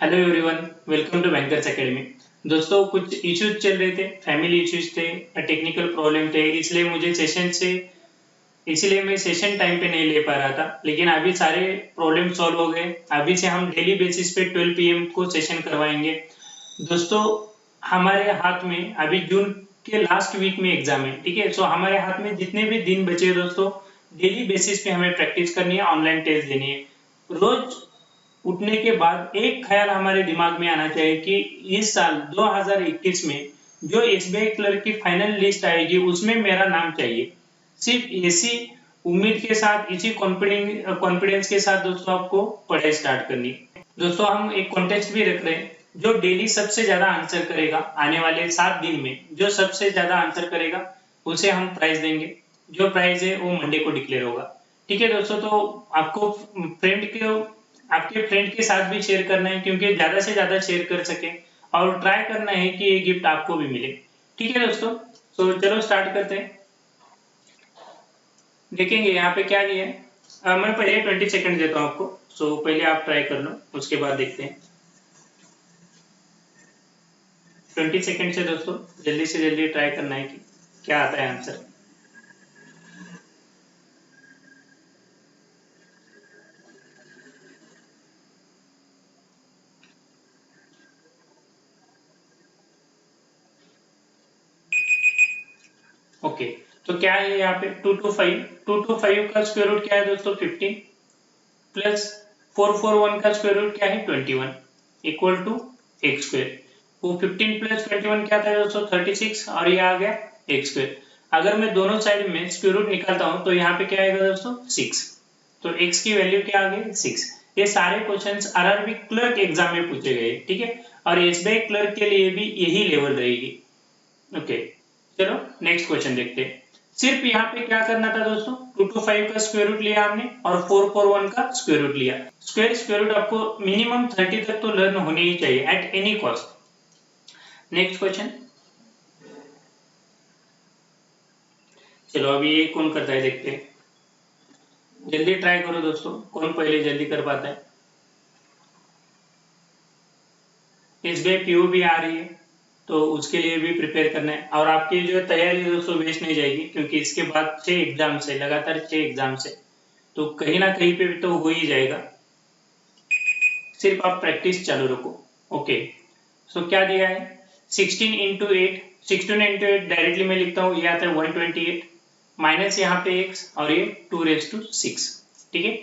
Hello everyone, welcome to bankers academy. दोस्तों, कुछ issues चल रहे थे, फैमिली इश्यूज थे, टेक्निकल प्रॉब्लम थे, इसलिए मैं सेशन टाइम पे नहीं ले पा रहा था। लेकिन अभी सारे प्रॉब्लम सॉल्व हो गए। अभी से हम डेली बेसिस पे 12 पीएम को सेशन करवाएंगे। दोस्तों, हमारे हाथ में अभी जून के लास्ट वीक में एग्जाम है, ठीक है। सो हमारे हाथ में जितने भी दिन बचे हैं दोस्तों, डेली बेसिस पे हमें प्रैक्टिस करनी है, ऑनलाइन टेस्ट देनी है। रोज उठने के बाद एक ख्याल हमारे दिमाग में आना चाहिए कि इस साल 2021 में जो एसबीआई क्लर्क की फाइनल लिस्ट आएगी उसमें मेरा नाम चाहिए। सिर्फ इसी उम्मीद के साथ, इसी कॉन्फिडेंस के साथ दोस्तों आपको पढ़ाई स्टार्ट करनी है। दोस्तों, हम एक कॉन्टेस्ट भी रख रहे हैं। जो डेली सबसे ज्यादा आंसर करेगा, आने वाले 7 दिन में जो सबसे ज्यादा आंसर करेगा उसे हम प्राइज देंगे। जो प्राइज है वो मंडे को डिक्लेयर होगा, ठीक है दोस्तों। तो आपको आपके फ्रेंड के साथ भी शेयर करना है, क्योंकि ज्यादा से ज्यादा शेयर कर सके, और ट्राई करना है कि ये गिफ्ट आपको भी मिले, ठीक है दोस्तों। तो चलो स्टार्ट करते हैं। देखेंगे यहाँ पे क्या दिया है। मैं पहले 20 सेकंड देता हूँ आपको। पहले आप ट्राई कर लो, उसके बाद देखते हैं। 20 सेकंड से दोस्तों जल्दी से जल्दी ट्राई करना है कि क्या आता है आंसर। ओके, तो क्या है यहाँ पे 2 to 5 का स्क्वायर रूट क्या है दोस्तों? 15 प्लस 441 का स्क्वायर रूट क्या है? 21 इक्वल टू एक्स स्क्वायर। वो 15 प्लस 21 क्या था दोस्तों? 36, और ये आ गया एक्स स्क्वायर। अगर मैं दोनों साइड में स्क्वायर रूट निकालता हूं तो यहाँ पे क्या आएगा दोस्तों? 6। तो x की वैल्यू क्या आ गई? 6। ये सारे क्वेश्चंस आरआरबी क्लर्क एग्जाम में पूछे गए, ठीक है। और एसबीआई क्लर्क के लिए भी यही लेवल रहेगी। ओके, चलो नेक्स्ट क्वेश्चन देखते हैं। सिर्फ यहाँ पे क्या करना था दोस्तों? 2 to 5 का स्क्वायर रूट लिया हमने, और 441 का स्क्वायर रूट लिया। स्क्वायर रूट आपको मिनिमम 30 तक तो लर्न होने ही चाहिए at any cost. Next question, चलो अभी ये कौन करता है देखते हैं। जल्दी ट्राई करो दोस्तों, कौन पहले जल्दी कर पाता है। एसबीआई पीओ भी आ रही है, तो उसके लिए भी प्रिपेयर करना है। और आपकी जो तैयारी है दोस्तों वेस्ट नहीं जाएगी, क्योंकि इसके बाद 6 एग्जाम्स है, लगातार 6 एग्जाम्स है, तो कहीं ना कहीं पे भी तो हो ही जाएगा। सिर्फ आप प्रैक्टिस चालू रखो। ओके, क्या दिया है? 16 into 8 डायरेक्टली मैं लिखता हूँ, ये आता है 128, माइनस यहाँ पे x, और ये 2 raised to 6, ठीक है।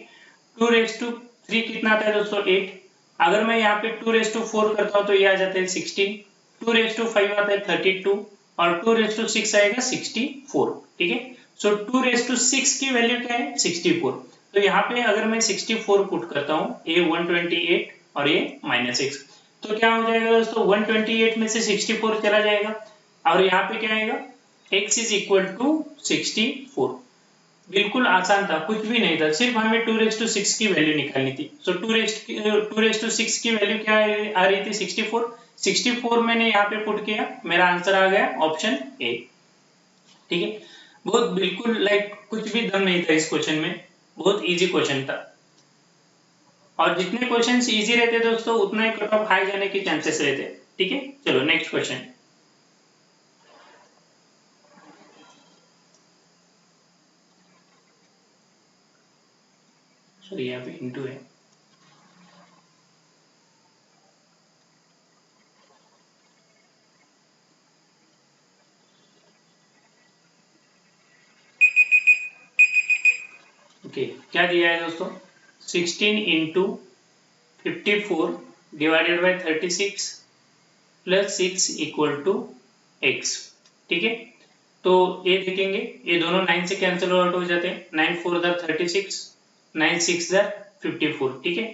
2 raised to 3 कितना आता है दोस्तों? 8। अगर मैं यहाँ पे 2 raised to 4 करता हूँ तो ये आ जाता है 16। 2 raised to 5 आता है 32, और 2 raised to 6 आएगा 64, ठीक है। 2 raised to 6 की वैल्यू क्या है? 64। तो यहाँ पे अगर मैं 64 पुट करता हूँ, ये 128 और ये -x, तो क्या हो जाएगा दोस्तों? 128 में से 64 चला जाएगा, और यहाँ पे क्या आएगा? x is equal to 64। बिल्कुल आसान था, कुछ भी नहीं था, सिर्फ हमें 2 raised to 6 की वैल्यू निकालनी थी। 2 raised to 6 की वैल्यू क्या आ रही थी? 64। 64 मैंने यहाँ पे पुट किया, मेरा आंसर आ गया ऑप्शन ए, ठीक है। बहुत बिल्कुल कुछ भी दम नहीं था इस क्वेश्चन में, बहुत इजी क्वेश्चन था। और जितने क्वेश्चंस इजी रहते दोस्तों, उतना ही कट ऑफ हाई जाने के चांसेस रहते, ठीक है। चलो नेक्स्ट क्वेश्चन। सॉरी, यहाँ पे इंटू है। ओके, क्या दिया है दोस्तों? 16 into 54 divided by 36 plus 6 equal to x, ठीक है। तो ये देखेंगे, ये दोनों 9 से कैंसिल आउट हो जाते हैं। 9 4 36, 9 6 54, ठीक है।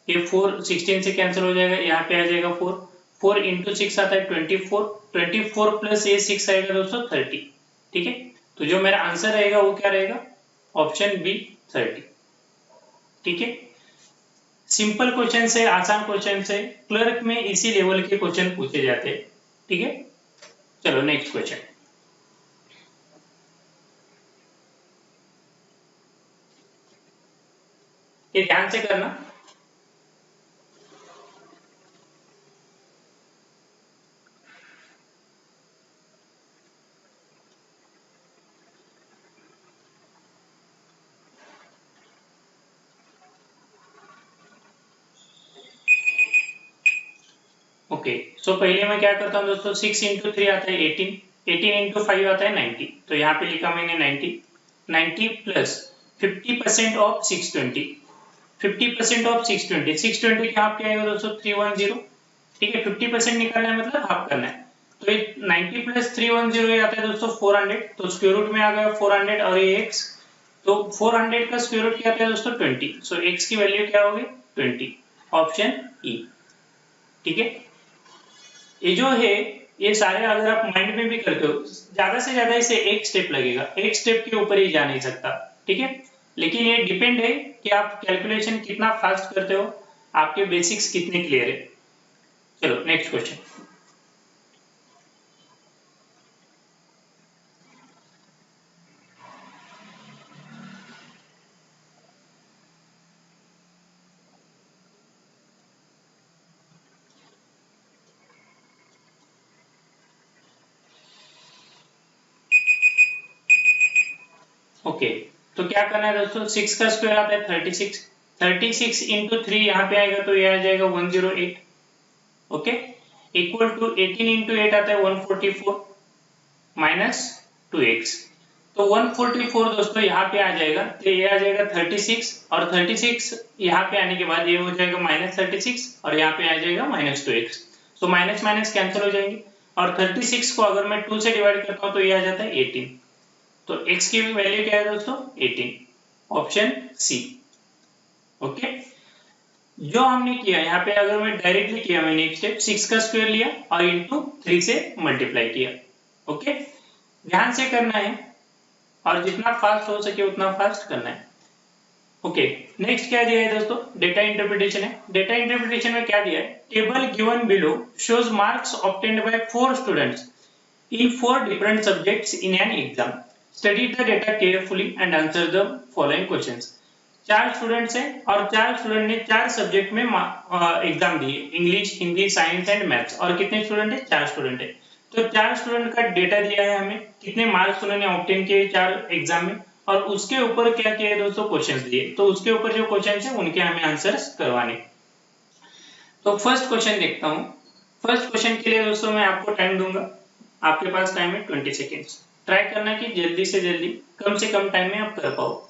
ये 4 16 से कैंसिल हो जाएगा, यहाँ पे आ जाएगा 4। 4 into 6 आता है 24। 24 प्लस ये 6 आएगा दोस्तों 30, ठीक है। तो जो मेरा आंसर रहेगा वो क्या रहेगा? ऑप्शन बी 30, ठीक है। सिंपल क्वेश्चन से, आसान क्वेश्चन से क्लर्क में इसी लेवल के क्वेश्चन पूछे जाते हैं, ठीक है। चलो नेक्स्ट क्वेश्चन। ये ध्यान से करना। ओके, सो पहले मैं क्या करता हूँ दोस्तों, 6 इंटू 3 आता है 18, 18 इंटू 5 आता है 90, तो यहाँ पे लिखा मैंने 90, 90 प्लस 50% ऑफ 620, 50% ऑफ 620, 620 का हाफ क्या आएगा दोस्तों 310, ठीक है, 50% निकालना है मतलब हाफ करना है, तो ये 90 प्लस 310 ये आता है दोस्तों 400, तो स्क्वायर रूट में आ गया 400 और ये x, तो 400 का स्क्वायर रूट क्या आता है दोस्तों 20, सो x की वैल्यू क्या होगी 20, ऑप्शन ई, ठीक है। ये जो है ये सारे अगर आप माइंड में भी करते हो, ज्यादा से ज्यादा इसे एक स्टेप लगेगा, एक स्टेप के ऊपर ही जा नहीं सकता, ठीक है, लेकिन ये डिपेंड है कि आप कैलकुलेशन कितना फास्ट करते हो, आपके बेसिक्स कितने क्लियर है। चलो नेक्स्ट क्वेश्चन। ओके, तो क्या करना है दोस्तों, 6 का स्क्वायर आता है 36, 36 इंटू 3 यहाँ पे आएगा तो ये आ जाएगा 108, ओके, इक्वल टू 18 इंटू 8 आता है 144 माइनस 2x, तो 144 दोस्तों यहाँ पे आ जाएगा, तो ये आ जाएगा 36 और 36 यहाँ पे आने के बाद ये हो जाएगा माइनस 36 और यहाँ पे आ जाएगा minus 2x, so minus minus cancel हो जाएंगे और 36 को अगर मैं 2 से डिवाइड करता हूँ तो ये आ जाता है 18, तो x की वैल्यू क्या है दोस्तों 18, ऑप्शन सी, ओके। जो हमने किया यहाँ पे अगर मैं डायरेक्टली किया, मैंने एक स्टेप 6 का स्क्वायर लिया और इंटू 3 से मल्टीप्लाई किया, ओके, ध्यान से करना है और जितना फास्ट हो सके उतना फास्ट करना है, ओके। नेक्स्ट क्या दिया है दोस्तों, डेटा इंटरप्रिटेशन है, डेटा इंटरप्रिटेशन में क्या दिया है, table given below shows marks obtained by 4 students in 4 different subjects in an exam. Study the data carefully and answer the following questions. 4 students हैं और 4 स्टूडेंट ने 4 सब्जेक्ट में एग्जाम दिए, English, Hindi, science and maths, और कितने student है 4 student है, तो 4 स्टूडेंट का डेटा दिया है हमें, कितने मार्क्स उन्होंने ऑब्टेन किए 4 एग्जाम में, और उसके ऊपर क्या किया है दोस्तों क्वेश्चंस दिए, तो उसके ऊपर जो क्वेश्चंस है उनके हमें आंसर्स करवाने। तो फर्स्ट क्वेश्चन देखता हूँ, फर्स्ट क्वेश्चन के लिए दोस्तों मैं आपको टाइम दूंगा, आपके पास टाइम है 20 सेकेंड्स, ट्राई करना कि जल्दी से जल्दी कम से कम टाइम में आप कर पाओ।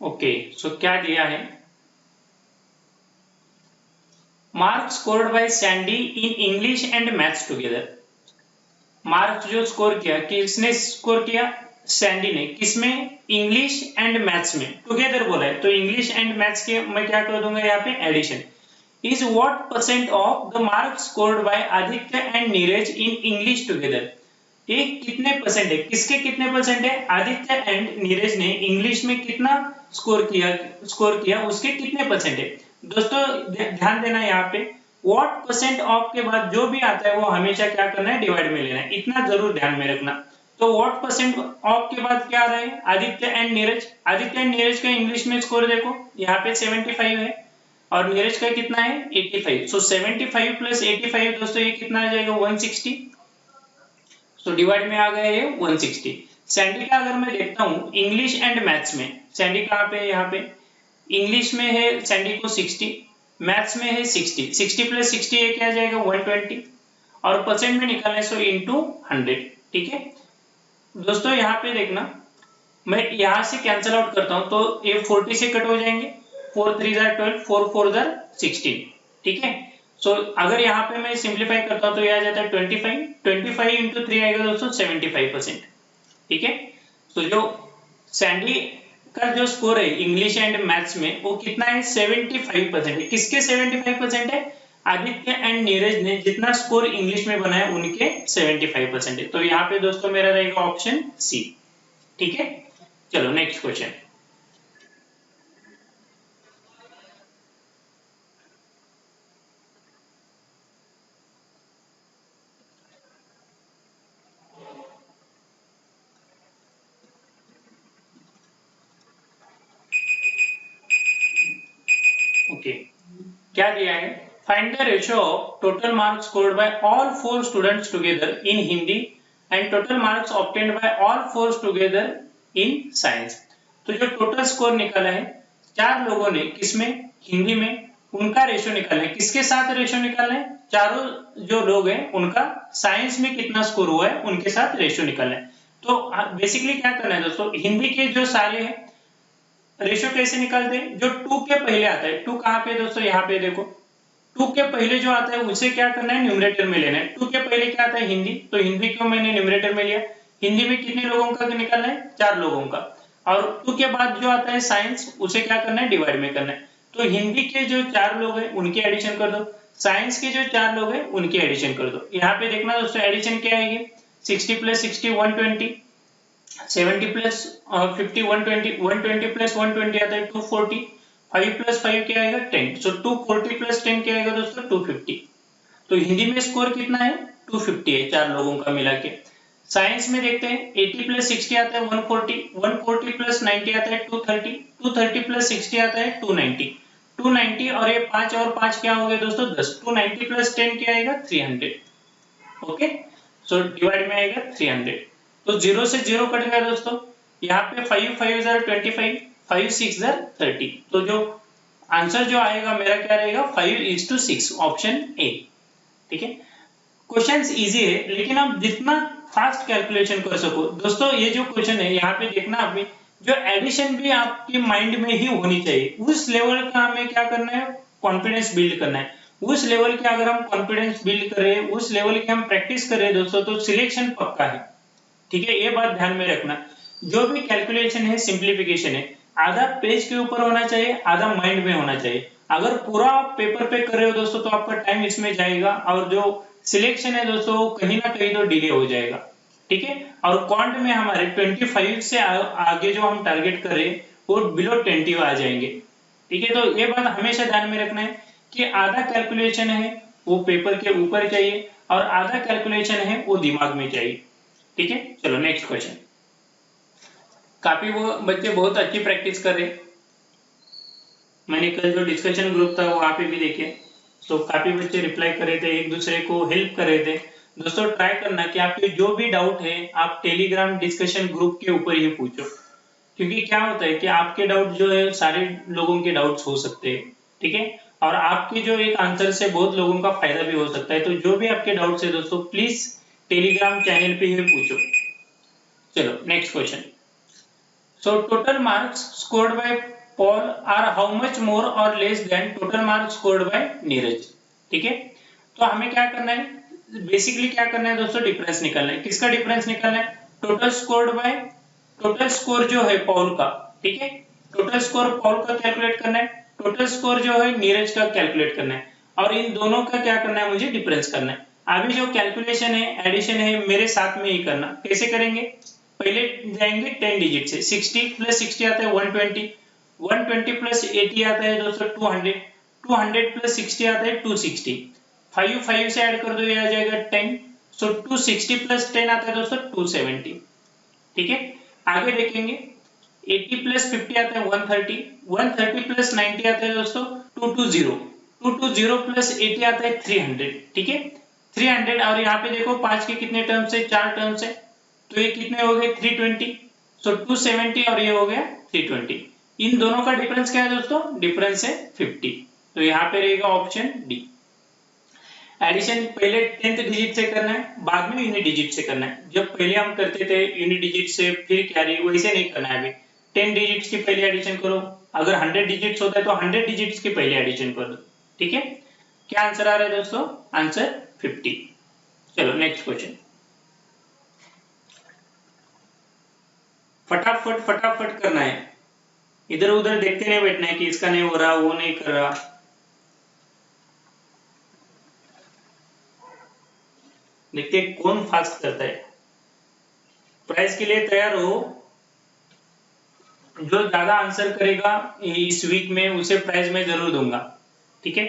ओके, सो क्या दिया है, marks scored bye Sandy in English and maths together, marks जो स्कोर किया, किसने स्कोर किया, सैंडी ने, किसमें, इंग्लिश एंड मैथ्स में, टुगेदर बोला है तो इंग्लिश एंड मैथ्स के मैं क्या कर दूंगा यहाँ पे addition, is what percent of the marks scored by Aditya and Neeraj in English together, ये कितने परसेंट है, किसके कितने परसेंट है, आदित्य एंड नीरज ने इंग्लिश में कितना स्कोर किया उसके कितने परसेंट है। दोस्तों ध्यान देना यहाँ पे, व्हाट परसेंट ऑफ के बाद जो भी आता है वो हमेशा क्या करना है, डिवाइड में लेना है, इतना जरूर ध्यान में रखना। तो व्हाट परसेंट ऑफ के बाद क्या आ रहा है, आदित्य एंड नीरज, आदित्य एंड नीरज का इंग्लिश में स्कोर देखो यहाँ पे 75 है और नीरज का कितना है 85, सो 75 प्लस 85 दोस्तों ये कितना आ जाएगा 160, तो डिवाइड में आ गया ये 160। सैंडी का अगर मैं देखता हूँ इंग्लिश एंड मैथ्स में, सैंडी कहाँ पे, यहाँ पे इंग्लिश में है सैंडी को 60, मैथ्स में है 60, 60 प्लस 60 ये क्या आ जाएगा 120 और परसेंट में निकालने सो इंटू 100, ठीक है। दोस्तों यहाँ पे देखना, मैं यहाँ से कैंसल आउट करता हूँ तो ये 40 से कट हो जाएंगे, 4 3 12, 4 4 16, ठीक है। सो अगर यहाँ पे मैं सिंप्लीफाई करता हूँ तो ये आ जाता है 25, 25 इंटू 3 आएगा दोस्तों 75%, ठीक है। तो जो सैंडी का जो स्कोर है इंग्लिश एंड मैथ्स में वो कितना है 75% है, किसके 75% है, आदित्य एंड नीरज ने जितना स्कोर इंग्लिश में बनाया उनके 75% है, तो यहाँ पे दोस्तों मेरा रहेगा ऑप्शन सी, ठीक है। चलो नेक्स्ट क्वेश्चन। ओके, क्या दिया है, find the ratio of total marks scored bye all 4 students together in Hindi and total marks obtained by all 4 together in science. तो जो टोटल स्कोर निकाला है 4 लोगों ने किसमें, हिंदी में, उनका रेशियो निकालना है। किसके साथ रेशियो निकालना है, चारों जो लोग हैं उनका साइंस में कितना स्कोर हुआ है उनके साथ रेशियो निकालना है। तो बेसिकली क्या करना है दोस्तों, हिंदी के जो सारे हैं रेशियो कैसे निकालते हैं, जो 2 के पहले आता है, 2 कहां पे दोस्तों, यहाँ पे देखो 2 के पहले जो आता है उसे क्या करना है, न्यूमरेटर में लेना है। 2 के पहले क्या आता है, हिंदी, तो हिंदी को मैंने न्यूमरेटर में लिया। हिंदी में कितने लोगों का निकालना है, 4 लोगों का। और 2 के बाद जो आता है साइंस, उसे क्या करना है, डिवाइड में करना है। तो हिंदी के जो 4 लोग हैं उनके एडिशन कर दो, साइंस के जो 4 लोग हैं उनके एडिशन कर दो। यहाँ पे देखना दोस्तों एडिशन क्या आएगी, 60 + 60 120, 70 + 50 120, 120 + 120 आता है 240, 5 + 5 क्या आएगा 10। सो 240 + 10 क्या आएगा दोस्तों 250। तो हिंदी में स्कोर कितना है 250 है 4 लोगों का मिला के। साइंस में देखते हैं 80 + 60 आता है 140, 140 + 90 आता है 230, 230 + 60 आता है 290, 290 और ये 5 और 5 क्या हो गए दोस्तों 10, 290 + 10 क्या आएगा 300। ओके, सो डिवाइड में आएगा 300। तो 0 से 0 कट गया दोस्तों। यहाँ पे 5 5 * 25, 5 6 * 30। तो जो आंसर जो आएगा मेरा क्या रहेगा 5:6, ऑप्शन ए। ठीक है, क्वेश्चंस इजी है लेकिन आप जितना फास्ट कैलकुलेशन कर सको दोस्तों। ये जो क्वेश्चन है यहाँ पे देखना, अभी जो एडिशन भी आपके माइंड में ही होनी चाहिए, उस लेवल का हमें क्या करना है, कॉन्फिडेंस बिल्ड करना है। उस लेवल के अगर हम कॉन्फिडेंस बिल्ड कर रहे हैं, उस लेवल की हम प्रैक्टिस कर रहे हैं दोस्तों, तो सिलेक्शन पक्का है। ठीक है, ये बात ध्यान में रखना। जो भी कैलकुलेशन है, सिंप्लीफिकेशन है, आधा पेज के ऊपर होना चाहिए, आधा माइंड में होना चाहिए। अगर पूरा पेपर पे कर रहे हो दोस्तों तो आपका टाइम इसमें जाएगा और जो सिलेक्शन है दोस्तों कहीं ना कहीं तो डिले हो जाएगा। ठीक है, और क्वांट में हमारे 25 से आगे जो हम टारगेट कर रहे हैं वो बिलो 20 आ जाएंगे। ठीक है, तो ये बात हमेशा ध्यान में रखना है कि आधा कैलकुलेशन है वो पेपर के ऊपर चाहिए और आधा कैलकुलेशन है वो दिमाग में चाहिए। ठीक है, चलो नेक्स्ट क्वेश्चन। काफी वो बच्चे बहुत अच्छी प्रैक्टिस कर रहे, मैंने कल जो डिस्कशन ग्रुप था वहां पे भी देखे, तो काफी बच्चे रिप्लाई कर रहे थे, एक दूसरे को हेल्प कर रहे थे। दोस्तों ट्राई करना कि आपके जो भी डाउट है आप टेलीग्राम डिस्कशन ग्रुप के ऊपर ही पूछो, क्योंकि क्या होता है कि आपके डाउट जो है सारे लोगों के डाउट्स हो सकते हैं। ठीक है, और आपके जो एक आंसर से बहुत लोगों का फायदा भी हो सकता है। तो जो भी आपके डाउट्स है दोस्तों प्लीज टेलीग्राम चैनल पे ही पूछो। चलो next question. So total marks scored by Paul are how much more or less than total marks scored by Neeraj. ठीक है, तो हमें क्या करना है, बेसिकली क्या करना है दोस्तों, डिफरेंस निकालना है। किसका डिफरेंस निकालना है, total scored by total score जो है पॉल का। ठीक है, टोटल स्कोर पॉल का कैलकुलेट करना है, टोटल स्कोर जो है नीरज का कैलकुलेट करना है, और इन दोनों का क्या करना है, मुझे डिफरेंस करना है। अभी जो कैलकुलेशन है, एडिशन है, मेरे साथ में ही करना। कैसे करेंगे, पहले जाएंगे 10 डिजिट से। 60 + 60 आता है 120, 120 + 80 आता है दोस्तों 200, 200 + 60 आता है 260, 5 5 से ऐड कर दो, ये आ जाएगा 10। सो 260 + 10 आता है दोस्तों 270। ठीक है, आगे देखेंगे 80 + 50 आता है 130, 130 + 90 आता है दोस्तों 220, 220 + 80 आता है 300। ठीक है, 300, और यहाँ पे देखो 5 के कितने टर्म्स है, 4 टर्म्स है, तो ये कितने हो गए 320। सो 270 और ये हो गया 320। इन दोनों का डिफरेंस क्या है दोस्तों, डिफरेंस है 50। तो यहाँ पे रहेगा ऑप्शन डी। एडिशन पहले 10th डिजिट से करना है, बाद में यूनिट डिजिट से करना है। जब पहले हम करते थे यूनिट डिजिट से फिर कैरी, वैसे नहीं करना है। अभी 10 डिजिट्स की पहले एडिशन करो, अगर 100 डिजिट्स होता है तो 100 डिजिट्स की पहले एडिशन कर दो। ठीक है, क्या आंसर आ रहा है दोस्तों, आंसर 50। चलो नेक्स्ट क्वेश्चन। फटाफट फटाफट करना है, इधर उधर देखते नहीं बैठना है कि इसका नहीं हो रहा, वो नहीं कर रहा। देखते कौन फास्ट करता है। प्राइज के लिए तैयार हो, जो ज्यादा आंसर करेगा इस वीक में उसे प्राइज मैं जरूर दूंगा। ठीक है,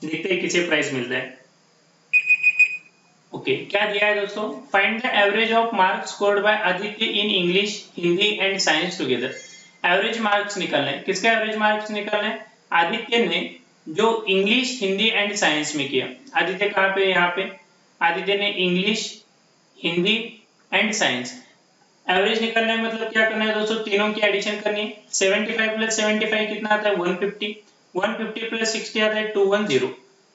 देखते हैं किसे प्राइज मिलता है। ओके, क्या दिया है दोस्तों, find the average of marks scored by Aditya in English, Hindi and science together. Average marks निकालना है, किसका एवरेज मार्क्स निकालना है, आदित्य ने जो इंग्लिश, हिंदी एंड साइंस में किया। आदित्य कहाँ पे? यहाँ पे आदित्य ने English, Hindi and science. Average निकालना है मतलब क्या करना है दोस्तों, तीनों की एडिशन करनी है। 75 प्लस 75 कितना आता है? 150। 150 प्लस 60 आता है 210।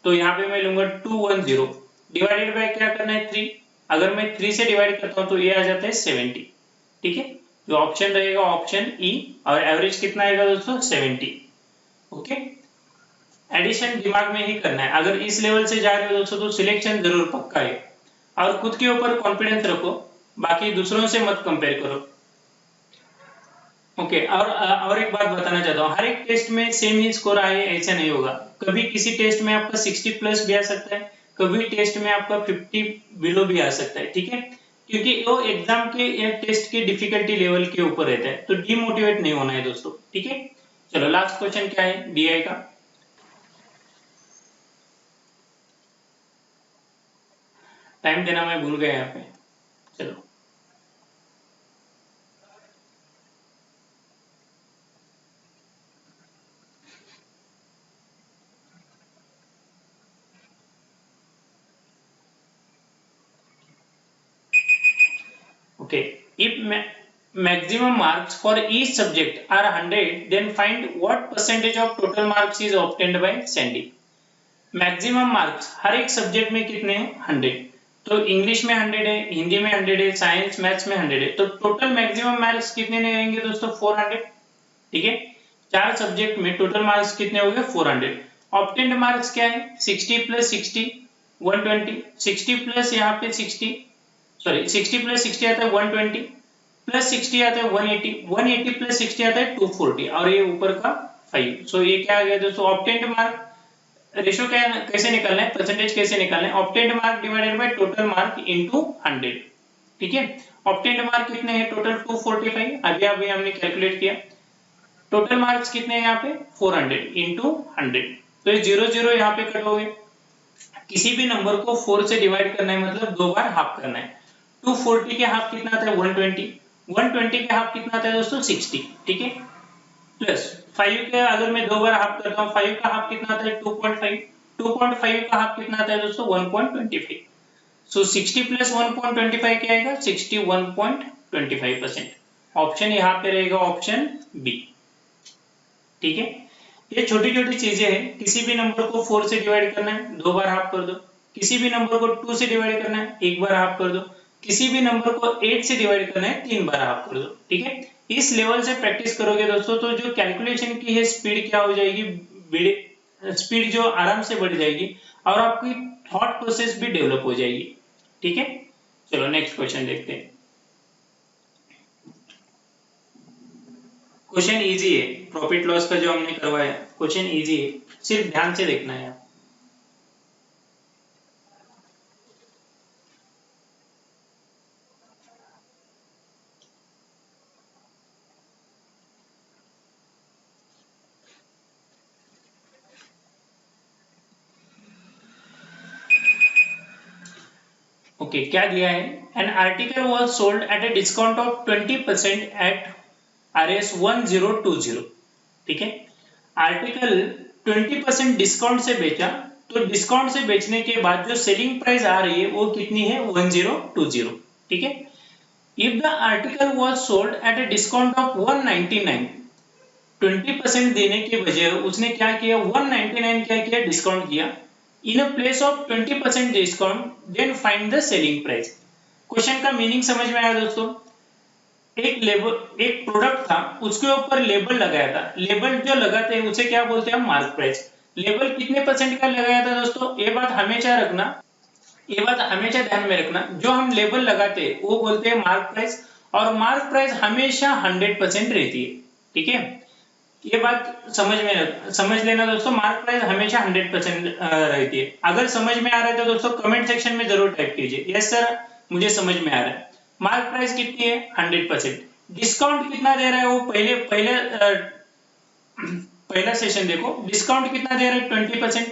तो यहाँ पे मैं लूंगा 210 डिवाइडेड बाय क्या करना है 3। अगर मैं 3 से डिवाइड करता हूँ तो ये आ जाता है 70। ठीक है, जो ऑप्शन रहेगा ऑप्शन ई, और एवरेज कितना आएगा दोस्तों? 70। ओके, एडिशन दिमाग में ही करना है। अगर इस लेवल से जा रहे हो दोस्तों तो सिलेक्शन जरूर पक्का है, और खुद के ऊपर कॉन्फिडेंस रखो, बाकी दूसरों से मत कंपेयर करो। ओके, और एक बात बताना चाहता हूँ, हर एक टेस्ट में सेम ही स्कोर आए ऐसा नहीं होगा। कभी किसी टेस्ट में आपका 60 प्लस भी आ सकता है, कभी टेस्ट में आपका 50 बिलो भी आ सकता है। ठीक है, क्योंकि वो एग्जाम के या टेस्ट के डिफिकल्टी लेवल के ऊपर रहता है, तो डिमोटिवेट नहीं होना है दोस्तों। ठीक है, चलो लास्ट क्वेश्चन क्या है बीआई का। टाइम देना मैं भूल गया यहाँ पे। चलो okay, if maximum marks for each subject are 100, then find what percentage of total marks is obtained by Sandy। Maximum marks हर एक सब्जेक्ट में कितने हैं? 100। तो इंग्लिश में 100 है, हिंदी में 100 है, साइंस मैथ्स में 100 है, तो टोटल मैक्सिमम मार्क्स कितने रहेंगे दोस्तों? 400। ठीक है, 4 सब्जेक्ट में टोटल मार्क्स कितने हो गए? 400। ऑब्टेन्ड मार्क्स क्या है? 60 प्लस 60 120, 60 प्लस यहाँ पे 60, सॉरी 60 प्लस 60 आता है 120, प्लस 60 आता है 180, 180 प्लस 60 आता है 240, और ये ऊपर का 5। सो ये क्या आ गया दोस्तों? ऑब्टेन्ड मार्क रेशो क्या कैसे निकालना है, परसेंटेज कैसे निकालना है? Obtained mark divided by total mark into 100। ठीक है, ऑब्टेन्ड मार्क कितने हैं? टोटल 245, अभी अभी हमने कैलकुलेट किया। टोटल मार्क्स कितने हैं यहाँ पे? 400 इनटू 100। तो ये 0 0 यहाँ पे कट हो गए। किसी भी नंबर को 4 से डिवाइड करना है मतलब 2 बार हाफ करना है। 240 के हाफ कितना आता है? 120। 120 के हाफ कितना आता है दोस्तों? 60। ठीक है, प्लस 5 के अगर मैं 2 बार हाफ करता हूँ, 5 का हाफ कितना आता है? 2.5। 2.5 का हाफ कितना आता है दोस्तों? 1.25। सो 60 प्लस 1.25 क्या आएगा? 61.25%। ऑप्शन यहाँ पे रहेगा ऑप्शन बी। ठीक है, ये छोटी छोटी चीजें हैं। किसी भी नंबर को 4 से डिवाइड करना है 2 बार हाफ कर दो, किसी भी नंबर को 2 से डिवाइड करना है 1 बार हाफ कर दो, किसी भी नंबर को 8 से डिवाइड करना है 3 बार हाफ कर दो। ठीक है, इस लेवल से प्रैक्टिस करोगे दोस्तों तो जो कैलकुलेशन की है स्पीड क्या हो जाएगी? स्पीड जो आराम से बढ़ जाएगी, और आपकी थॉट प्रोसेस भी डेवलप हो जाएगी। ठीक है, चलो नेक्स्ट क्वेश्चन देखते हैं। क्वेश्चन इजी है, प्रॉफिट लॉस का जो हमने करवाया क्वेश्चन इजी है, सिर्फ ध्यान से देखना है। ओके, क्या दिया है? An article was sold at a discount of 20% at RS 1020। ठीक है, आर्टिकल 20% डिस्काउंट से बेचा, तो डिस्काउंट से बेचने के बाद जो सेलिंग प्राइस आ रही है वो कितनी है? 1020। ठीक है, if the article was sold at a discount of 199, 20% देने के बजाय उसने क्या किया? 199 क्या किया? डिस्काउंट किया। In a place of 20% discount, then find the selling price. Question का मीनिंग समझ में आया दोस्तों? एक लेबल, एक प्रोडक्ट था, उसके ऊपर लेबल लगाया था। लेबल जो लगाते हैं उसे क्या बोलते हैं? Mark price. लेबल कितने परसेंट का लगाया था दोस्तों? ये बात हमेशा रखना, ये बात हमेशा ध्यान में रखना। जो हम लेबल लगाते हैं वो बोलते हैं मार्क प्राइस, और मार्क प्राइस हमेशा 100% रहती है। ठीक है, ये बात समझ लेना दोस्तों, मार्क प्राइस हमेशा 100% रहती है। अगर समझ में आ रहा है तो दोस्तों कमेंट सेक्शन में जरूर टाइप कीजिए, यस सर मुझे समझ में आ रहा है। मार्क प्राइस कितनी है? 100%। डिस्काउंट कितना दे रहा है वो पहला सेशन देखो, डिस्काउंट कितना दे रहा है? 20%।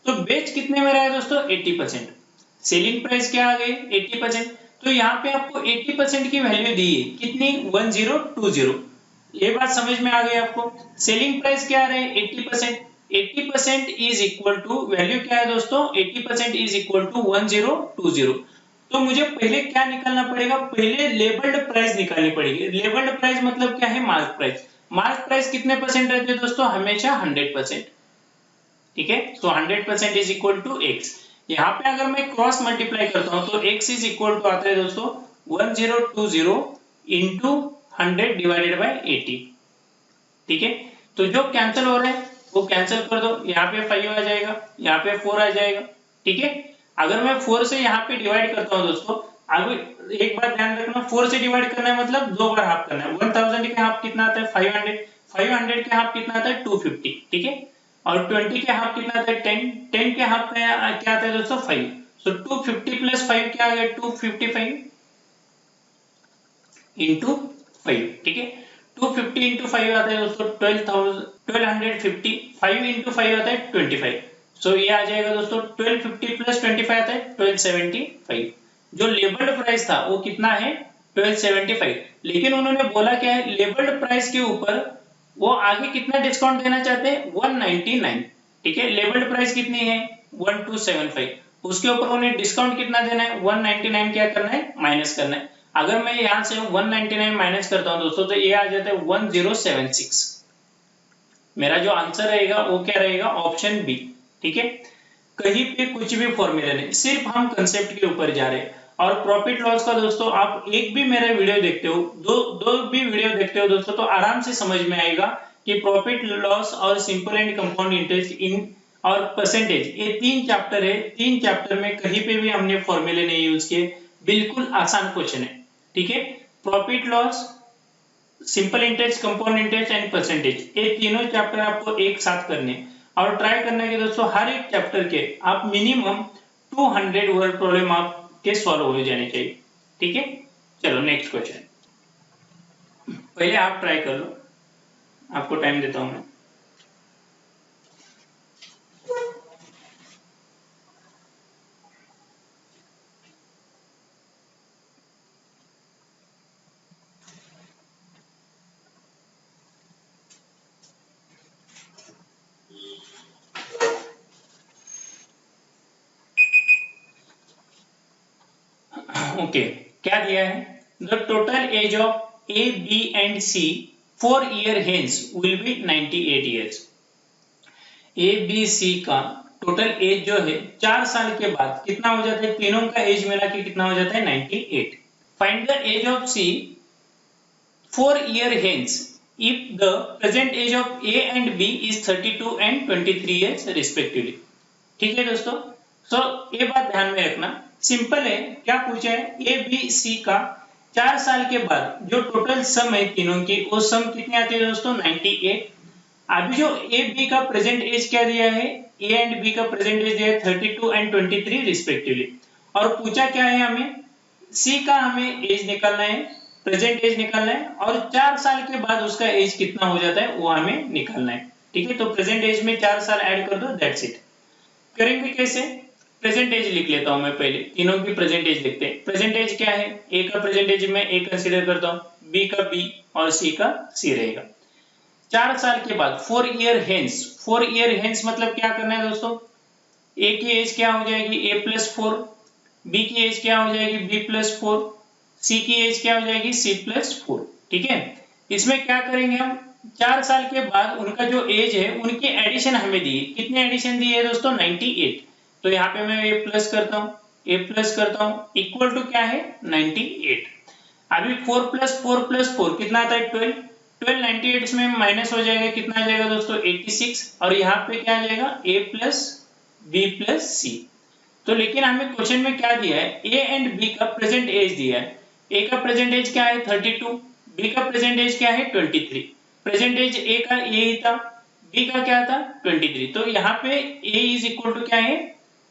तो बेच कितने में रहा है दोस्तों? 80%। सेलिंग प्राइस क्या आ गई? 80%। तो यहाँ पे आपको 80% की वैल्यू दी है, कितनी? 1020। ये बात समझ में आ गई आपको? सेलिंग प्राइस क्या आ रहा है? 80%। 80% इज इक्वल टू, वैल्यू क्या है दोस्तों, 80% इज इक्वल टू 1020। तो मुझे पहले क्या निकालना पड़ेगा, पहले लेबल्ड प्राइस निकालनी पड़ेगी। लेबल्ड प्राइस मतलब क्या है, मार्क प्राइस। मार्क प्राइस कितने परसेंट रहते हैं दोस्तों, हमेशा 100%। ठीक है, सो 100% इज इक्वल टू x। यहाँ पे अगर मैं क्रॉस मल्टीप्लाई करता हूँ तो x इज इक्वल टू आता है दोस्तों 1020 इंटू 100 डिवाइडेड बाई 80। ठीक है, तो जो कैंसिल हो रहा है वो कैंसिल कर दो, यहाँ पे 5 आ जाएगा, यहाँ पे 4 आ जाएगा। ठीक है, अगर मैं 4 से यहाँ पे डिवाइड करता हूँ दोस्तों, अब एक बात ध्यान रखना, 4 से डिवाइड करना है मतलब 2 बार हाफ करना है। 1000 के हाफ कितना आता है, 500। 500 के हाफ कितना आता है, 250। ठीक है, और 20 के हाफ कितना आता है, 10। 10 के हाफ क्या आता है दोस्तों, 5। सो 250 प्लस 5 क्या आ गया, 255 इंटू 5। ठीक है, 250 इंटू 5 आता है दोस्तों 1250। 5 इंटू 5 आता है 25। सो ये आ जाएगा दोस्तों 1250 प्लस 25 आता है 1275। जो लेबल्ड प्राइस था वो कितना है, 1275। लेकिन उन्होंने बोला क्या है, लेबल्ड प्राइस के ऊपर वो आगे कितना डिस्काउंट देना चाहते हैं, 199। ठीक है, लेबल्ड प्राइस कितनी है, 1275। उसके ऊपर उन्हें डिस्काउंट कितना देना है, 199 क्या करना है, माइनस करना है। अगर मैं यहां से 199 माइनस करता हूं दोस्तों तो ये आ जाता है 1076। मेरा जो आंसर रहेगा वो क्या रहेगा, ऑप्शन बी। ठीक है, कहीं पे कुछ भी फॉर्मूला नहीं, सिर्फ हम कंसेप्ट के ऊपर जा रहे हैं। और प्रॉफिट लॉस का दोस्तों आप एक भी मेरा वीडियो देखते हो, दो भी वीडियो देखते हो दोस्तों, तो आराम से समझ में आएगा कि प्रॉफिट लॉस और simple and compound interest in और परसेंटेज, ये 3 चैप्टर है। 3 चैप्टर में कहीं पे भी हमने फॉर्मूले नहीं यूज किए, बिल्कुल आसान क्वेश्चन है। ठीक है, profit loss, simple interest, compound interest and percentage, ये तीनों चैप्टर आपको एक साथ करने और ट्राई करना है कि दोस्तों हर एक चैप्टर के आप मिनिमम 200 वर्ड प्रॉब्लम आपके सॉल्व हो जाने चाहिए। ठीक है, चलो नेक्स्ट क्वेश्चन, पहले आप ट्राई कर लो, आपको टाइम देता हूं मैं। ओके, क्या दिया है, the total age of A B and C 4 year hence will be 98 years. A B C का टोटल एज जो है 4 साल के बाद कितना हो जाता है, तीनों का एज मिला के कितना हो जाता है, 98। Find the age of C 4 year hence if the present age of A and B is 32 and 23 years respectively। ठीक है दोस्तों, सो ये बात ध्यान में रखना, सिंपल है। क्या पूछा है, ए बी सी का 4 साल के बाद जो टोटल सम है तीनों की, वो सम कितनी आती है दोस्तों, 98। अभी जो ए बी का प्रेजेंट एज क्या दिया है, ए एंड बी का प्रेजेंट एज दिया है 32 एंड 23 रिस्पेक्टिवली। और पूछा क्या है, हमें सी का हमें एज निकालना है, प्रेजेंट एज निकालना है, और 4 साल के बाद उसका एज कितना हो जाता है वो हमें निकालना है। ठीक है, तो प्रेजेंट एज में 4 साल ऐड कर दो, दैट्स इट। करेंगे कैसे, प्रेजेंट एज लिख लेता हूं मैं, पहले तीनों की प्रेजेंट एज लिखते हैं। प्रेजेंट एज क्या है, ए का प्रेजेंट एज मैं ए कंसीडर करता हूं, बी का बी और सी का सी रहेगा। 4 साल के बाद 4 ईयर हेंस, 4 ईयर हेंस मतलब क्या करना है दोस्तों, ए की एज क्या हो जाएगी, ए प्लस 4, बी की एज क्या हो जाएगी, बी प्लस 4, सी की एज क्या हो जाएगी, सी प्लस 4। ठीक है, इसमें क्या करेंगे हम, 4 साल के बाद उनका जो एज है उनकी एडिशन हमें दी है, कितने एडिशन दी है दोस्तों, 98। तो यहाँ पे मैं ए प्लस करता हूँ, ए प्लस करता हूँ, इक्वल टू क्या है, 98। अभी 4 प्लस 4 प्लस 4 कितना आता है, 12। 12 98 में माइनस हो जाएगा, कितना आ जाएगा दोस्तों, 86। और यहाँ पे क्या आ जाएगा, ए प्लस बी प्लस सी। तो लेकिन हमें क्वेश्चन में क्या दिया है, ए एंड बी का प्रेजेंट एज दिया है। ए का प्रेजेंट एज क्या है, 32, बी का प्रेजेंट एज क्या है, 23। प्रेजेंट एज ए का यही था, बी का क्या था, 23। तो यहाँ पे ए इज इक्वल टू क्या है,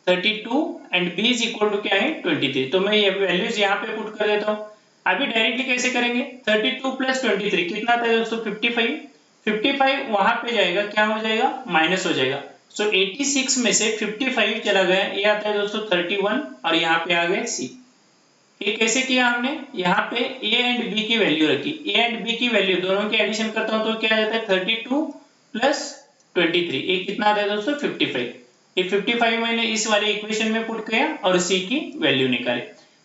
32 and B is equal to क्या है, 23। तो मैं ये वैल्यूज यहाँ पे पुट कर देता हूँ। अभी डायरेक्टली कैसे करेंगे, 32 प्लस 23 कितना था दोस्तों, 55। 55 वहां पे जाएगा, क्या हो जाएगा, माइनस हो जाएगा। सो 86 में से 55 चला गया, ये आता है दोस्तों 31, और यहाँ पे आ गए सी। ये कैसे किया हमने, यहाँ पे ए एंड बी की वैल्यू रखी, ए एंड बी की वैल्यू दोनों की एडिशन करता हूं तो क्या आ जाता है, 32 प्लस 23, ये कितना आता है दोस्तों 55। ये 55 मैंने इस वाले इक्वेशन में पुट किया और सी की वैल्यू निकाली।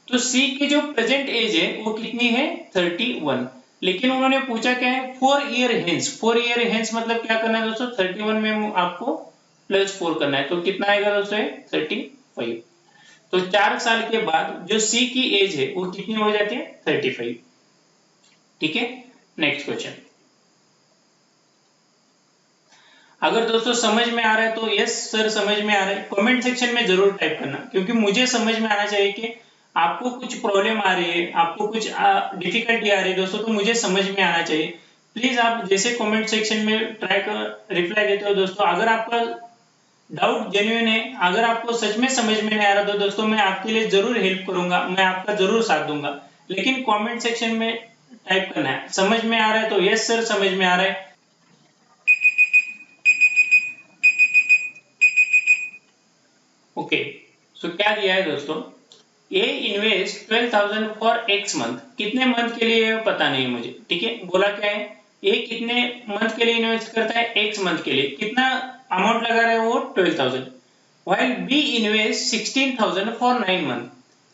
तो सी की जो प्रेजेंट एज है वो कितनी है 31, लेकिन उन्होंने पूछा क्या है 4 ईयर हेंस। 4 ईयर हेंस मतलब क्या करना है दोस्तों 31 में आपको +4 करना है, तो कितना आएगा दोस्तों 35। तो 4 साल के बाद जो सी की एज है वो कितनी हो जाती है 35। ठीक है, नेक्स्ट क्वेश्चन। अगर दोस्तों समझ में आ रहा है तो यस सर समझ में आ रहा है कमेंट सेक्शन में जरूर टाइप करना, क्योंकि मुझे समझ में आना चाहिए कि आपको कुछ प्रॉब्लम आ रही है, आपको कुछ डिफिकल्टी आ रही है दोस्तों, तो मुझे समझ में आना चाहिए। प्लीज आप जैसे कमेंट सेक्शन में ट्राई कर रिप्लाई देते हो दोस्तों, अगर आपका डाउट जेन्युइन है, अगर आपको सच में समझ में नहीं आ रहा तो दोस्तों मैं आपके लिए जरूर हेल्प करूंगा, मैं आपका जरूर साथ दूंगा, लेकिन कमेंट सेक्शन में टाइप करना है। समझ में आ रहा है तो यस सर समझ में आ रहा है। ओके, सो क्या दिया है दोस्तों, ए इन्वेस्ट 12,000 फॉर एक्स मंथ, कितने मंथ के लिए पता नहीं मुझे, ठीक है। बोला क्या है ए कितने मंथ के लिए इन्वेस्ट करता है एक्स मंथ के लिए, कितना अमाउंट लगा रहा है वो 12,000। While B invest 16,000 for 9 month,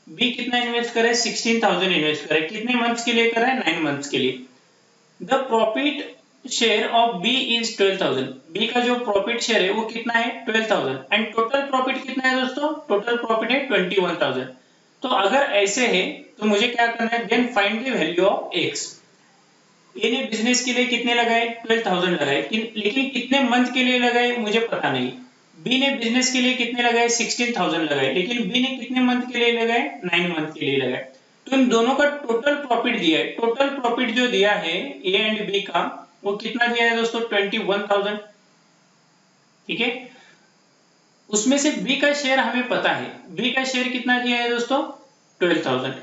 B कितना इन्वेस्ट करे 16,000 इन्वेस्ट करे, कितने मंथ्स के लिए कर रहा है 9 मंथ्स के लिए। The profit share of B is 12,000, B का जो प्रॉफिट शेयर है वो कितना है 12,000 एंड टोटल प्रॉफिट कितना है दोस्तों, टोटल प्रॉफिट है 21,000। तो अगर ऐसे है तो मुझे क्या करना है, then find the value of X. A ने बिजनेस के लिए कितने लगाए 12,000 लगाए, लेकिन कितने मंथ के लिए लगाए मुझे पता नहीं। बी ने बिजनेस के लिए कितने लगाए 16,000 लगाए, लेकिन बी ने कितने मंथ के लिए लगाए 9 मंथ के लिए लगाए। तो इन दोनों का टोटल प्रॉफिट दिया है, टोटल प्रॉफिट जो दिया है ए एंड बी का वो कितना दिया है दोस्तों 21,000। ठीक है, उसमें से बी का शेयर हमें पता है, बी का शेयर कितना दिया है दोस्तों 12,000।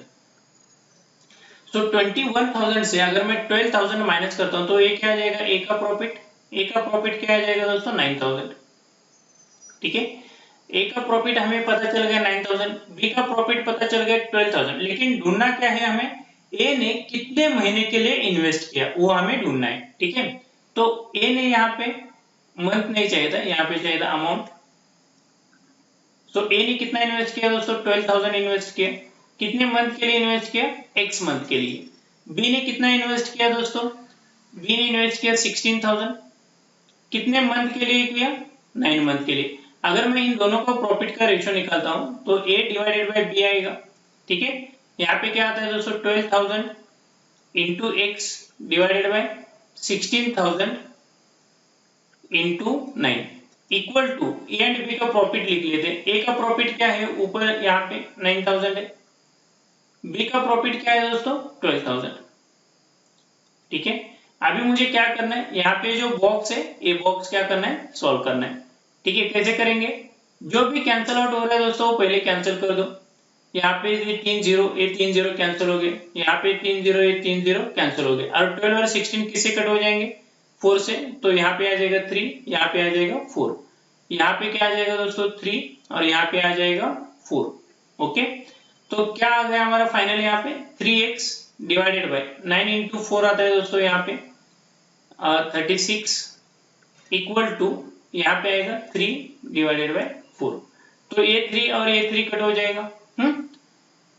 तो 21,000 से अगर मैं 12,000 माइनस करता हूं तो ये क्या आ जाएगा ए का प्रॉफिट, ए का प्रॉफिट क्या आ जाएगा दोस्तों 9,000। ठीक है, ए का प्रॉफिट हमें पता चल गया 9,000, बी का प्रॉफिट पता चल गया 12,000, लेकिन ढूंढना क्या है हमें, ए ने कितने महीने के लिए इन्वेस्ट किया वो हमें ढूंढना है। ठीक है, तो ए ने यहाँ पे मंथ नहीं चाहिए था, यहाँ पे चाहिए था अमाउंट। तो ए ने कितना इन्वेस्ट किया दोस्तों 12,000 इन्वेस्ट किया, कितने मंथ के लिए इन्वेस्ट किया एक्स मंथ के लिए। बी ने कितना इन्वेस्ट किया दोस्तों, बी ने इन्वेस्ट किया 16,000, कितने मंथ के लिए किया 9 मंथ के लिए। अगर मैं इन दोनों का प्रॉफिट का रेशियो निकालता हूं तो ए डिवाइडेड बाय बी आएगा। ठीक है, यहाँ पे क्या आता है दोस्तों 12,000 into X divided by 16,000 into 9 equal to A and B का प्रॉफिट लिख लेते हैं। ए का प्रॉफिट क्या है ऊपर यहाँ पे 9,000 है, बी का प्रॉफिट क्या है दोस्तों 12,000। ठीक है, अभी मुझे क्या करना है, यहाँ पे जो बॉक्स है ये बॉक्स क्या करना है सॉल्व करना है। ठीक है, कैसे करेंगे, जो भी कैंसिल आउट हो रहा है दोस्तों पहले कैंसिल कर दो। यहाँ पे ये 3 0 कैंसिल हो गए, यहाँ पे 3 0 ये 3 0 कैंसिल हो गए, और 12 और 16 किससे कट हो जाएंगे 4 से, तो यहाँ पे आ जाएगा 3, यहाँ पे आ जाएगा 4, यहाँ पे क्या आ जाएगा दोस्तों 3 और यहाँ पे आ जाएगा 4। ओके, तो क्या आ गया हमारा फाइनल यहाँ पे 3x डिवाइडेड बाय 9 इंटू 4 आता है दोस्तों यहाँ पे 36 इक्वल टू यहाँ पे आएगा 3 डिवाइडेड बाय 4। तो ये 3 और ये 3 कट हो जाएगा,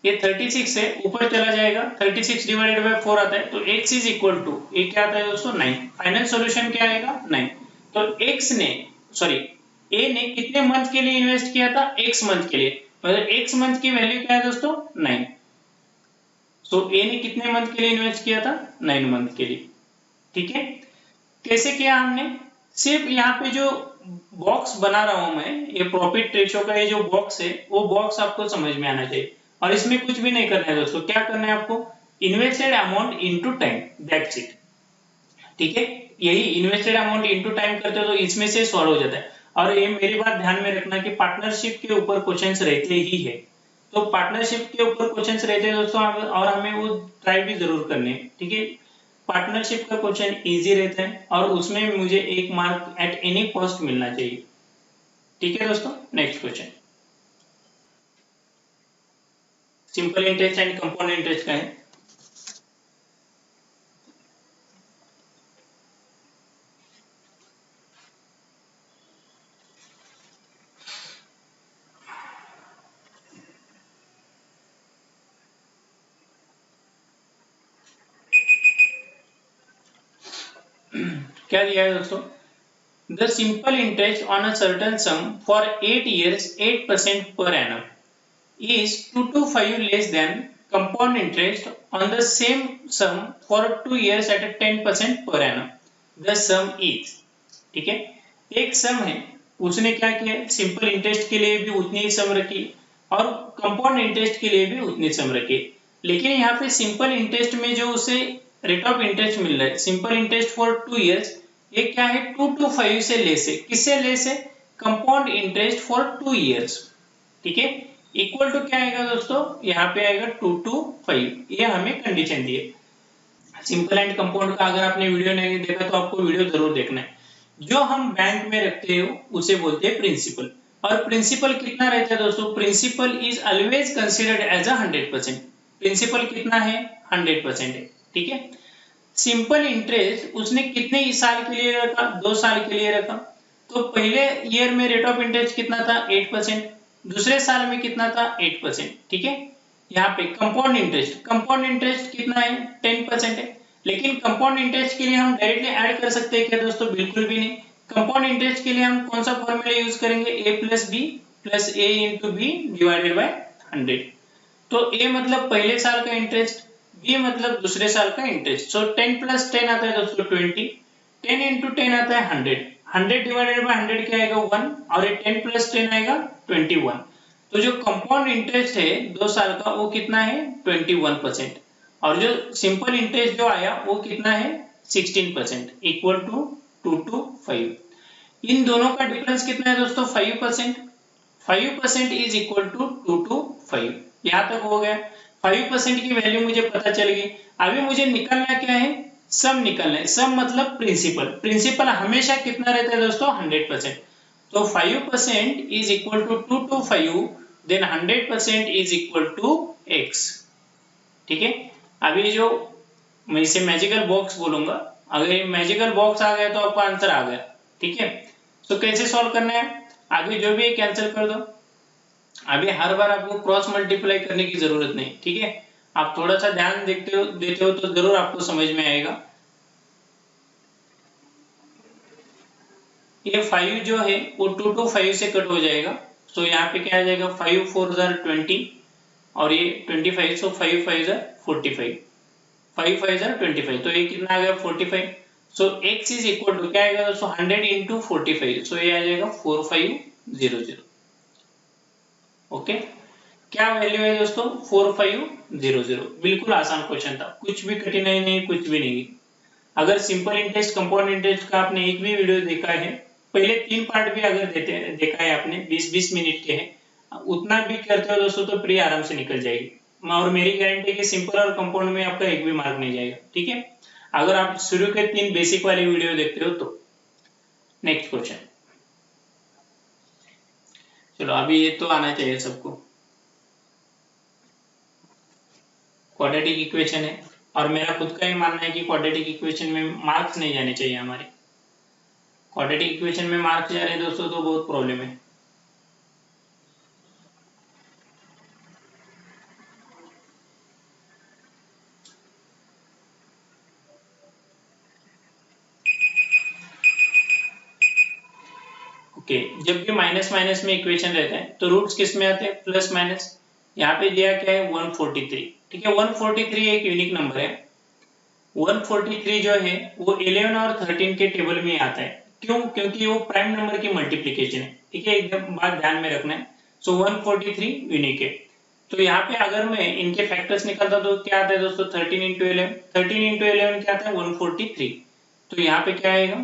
ये 36 से ऊपर चला जाएगा, 36 डिवाइडेड बाय 4 आता है, तो x इज इक्वल टू ये क्या आता है दोस्तों 9। फाइनल सॉल्यूशन क्या आएगा 9। तो x ने सॉरी a ने कितने मंथ के लिए इन्वेस्ट किया था x मंथ के लिए, मतलब x मंथ की वैल्यू क्या है दोस्तों 9। सो a ने कितने मंथ के लिए इन्वेस्ट किया था 9 मंथ के लिए। ठीक है, कैसे किया हमने, सिर्फ यहाँ पे जो बॉक्स बना रहा हूं मैं, ये प्रॉफिट रेशियो का ये जो बॉक्स है वो बॉक्स आपको समझ में आना चाहिए, और इसमें कुछ भी नहीं करना है दोस्तों। क्या करना है आपको, invested amount into time, that's it. ठीक है, यही इन्वेस्टेड अमाउंट इनटू टाइम करते हो तो इसमें से सॉल्व हो जाता है। और ये मेरी बात ध्यान में रखना कि पार्टनरशिप के ऊपर क्वेश्चंस रहते ही है, तो पार्टनरशिप के ऊपर क्वेश्चंस रहते हैं दोस्तों, और हमें वो ट्राई भी जरूर करने हैं। ठीक है, पार्टनरशिप का क्वेश्चन इजी रहता है और उसमें मुझे 1 मार्क एट एनी कॉस्ट मिलना चाहिए। ठीक है दोस्तों, next question simple interest and compound interest का है। क्या दिया है दोस्तों, the simple interest on a certain some for 8 years 8% per annum is 225 less than compound interest on the same sum for 2 years at a 10% per annum. The sum is, ठीक है, एक सम है, उसने क्या किया, सिंपल इंटरेस्ट के लिए भी उतनी ही सम रखी और कंपाउंड इंटरेस्ट के लिए भी उतनी सम रखी, लेकिन यहाँ पे सिंपल इंटरेस्ट में जो उसे रेट ऑफ इंटरेस्ट मिल रहा है, सिंपल इंटरेस्ट फॉर 2 years, ये क्या है 225 से लेस है, किससे लेस है, कंपाउंड इंटरेस्ट फॉर 2 years, ठीक है, इक्वल टू क्या आएगा दोस्तों, यहाँ पे आएगा 225, ये हमें कंडीशन दी है। सिंपल एंड कंपाउंड का अगर आपने वीडियो नहीं देखा तो आपको वीडियो जरूर देखना है। जो हम बैंक में रखते हो उसे बोलते हैं प्रिंसिपल, और प्रिंसिपल कितना रहता है दोस्तों, principal is always considered as a 100%, principal कितना है 100% है, ठीक है। सिंपल इंटरेस्ट उसने कितने साल के लिए रखा, 2 साल के लिए रखा, तो पहले ईयर में रेट ऑफ इंटरेस्ट कितना था 8%, दूसरे साल में कितना था 8%, ठीक है। यहाँ पे कंपाउंड इंटरेस्ट कितना है 10% है, लेकिन कंपाउंड इंटरेस्ट के लिए हम डायरेक्टली ऐड कर सकते हैं क्या दोस्तों, बिल्कुल भी नहीं। कंपाउंड इंटरेस्ट के लिए हम कौन सा फॉर्मूला यूज करेंगे, a plus B plus A into B divided by 100, तो a मतलब पहले साल का इंटरेस्ट, b मतलब दूसरे साल का इंटरेस्ट, सो 10 प्लस 10 आता है दोस्तों 20, 10 इंटू 10 आता है 100, 100 डिवाइडेड बाय 100 क्या आएगा 1, और ये 10 प्लस 10 आएगा 21, तो जो कंपाउंड इंटरेस्ट है 2 साल का वो कितना है 21%, और जो सिंपल इंटरेस्ट जो आया वो कितना है 16%, इक्वल टू 225, इन दोनों का डिफरेंस कितना है दोस्तों 5%, 5% इज इक्वल टू 225, यहाँ तक हो गया, 5% की वैल्यू मुझे पता चल गई। अभी मुझे निकालना क्या है, सम निकालना है, सम मतलब प्रिंसिपल, प्रिंसिपल हमेशा कितना रहता है दोस्तों 100%, तो 5% is equal to 225, then 100% is equal to x, ठीक है। अभी जो मैं इसे मैजिकल बॉक्स बोलूंगा, अगर ये मैजिकल बॉक्स आ गया तो आपका आंसर आ गया, ठीक है। तो कैसे सॉल्व करना है, आगे जो भी है कैंसिल कर दो, अभी हर बार आपको क्रॉस मल्टीप्लाई करने की जरूरत नहीं, ठीक है, आप थोड़ा सा ध्यान देते हो तो जरूर आपको समझ में आएगा। ये 5 जो है वो 225 से कट हो जाएगा, तो यहाँ पे क्या आ जाएगा 5 4 20 और ये 25, सो 5 5 45, 5 5 25, तो ये कितना आ गया 45, सो x इज इक्वल टू क्या आएगा दोस्तों 100 इंटू 45, सो ये आ जाएगा 4500, ओके। क्या वैल्यू है दोस्तों 4500, बिल्कुल आसान क्वेश्चन था, कुछ भी कठिनाई नहीं, कुछ भी नहीं। अगर सिंपल इंटरेस्ट कंपाउंड इंटरेस्ट का आपने एक भी वीडियो देखा है, पहले 3 पार्ट भी अगर देखा है आपने 20-20 मिनट के हैं, उतना भी करते हो दोस्तों तो प्री आराम से निकल जाएगी, और मेरी गारंटी है कि सिंपल और कंपाउंड में आपका एक भी मार्क नहीं जाएगा, ठीक है, अगर आप शुरू के 3 बेसिक वाली वीडियो देखते हो तो। नेक्स्ट क्वेश्चन, चलो अभी ये तो आना चाहिए सबको, क्वाड्रेटिक इक्वेशन है, और मेरा खुद का ही मानना है कि क्वाड्रेटिक इक्वेशन में मार्क्स नहीं जाने चाहिए हमारे, क्वाड्रेटिक इक्वेशन में मार्क्स जा रहे हैं दोस्तों तो बहुत प्रॉब्लम है। ओके, जब भी माइनस माइनस में इक्वेशन रहता है तो रूट्स किस में आते हैं, प्लस माइनस, यहाँ पे दिया क्या है 143, ठीक है, 143 एक यूनिक नंबर है, 143 जो है वो 11 और 13 के टेबल में आता है, क्यों, क्योंकि वो प्राइम नंबर की मल्टीप्लीकेशन है, ठीक है, एकदम बात ध्यान में रखना है, सो 143 यूनिक है। तो यहाँ पे अगर मैं इनके फैक्टर्स निकालता तो क्या आता है दोस्तों 13 इंटू 11, 13 इंटू 11 क्या आता है 143, तो यहाँ पे क्या आएगा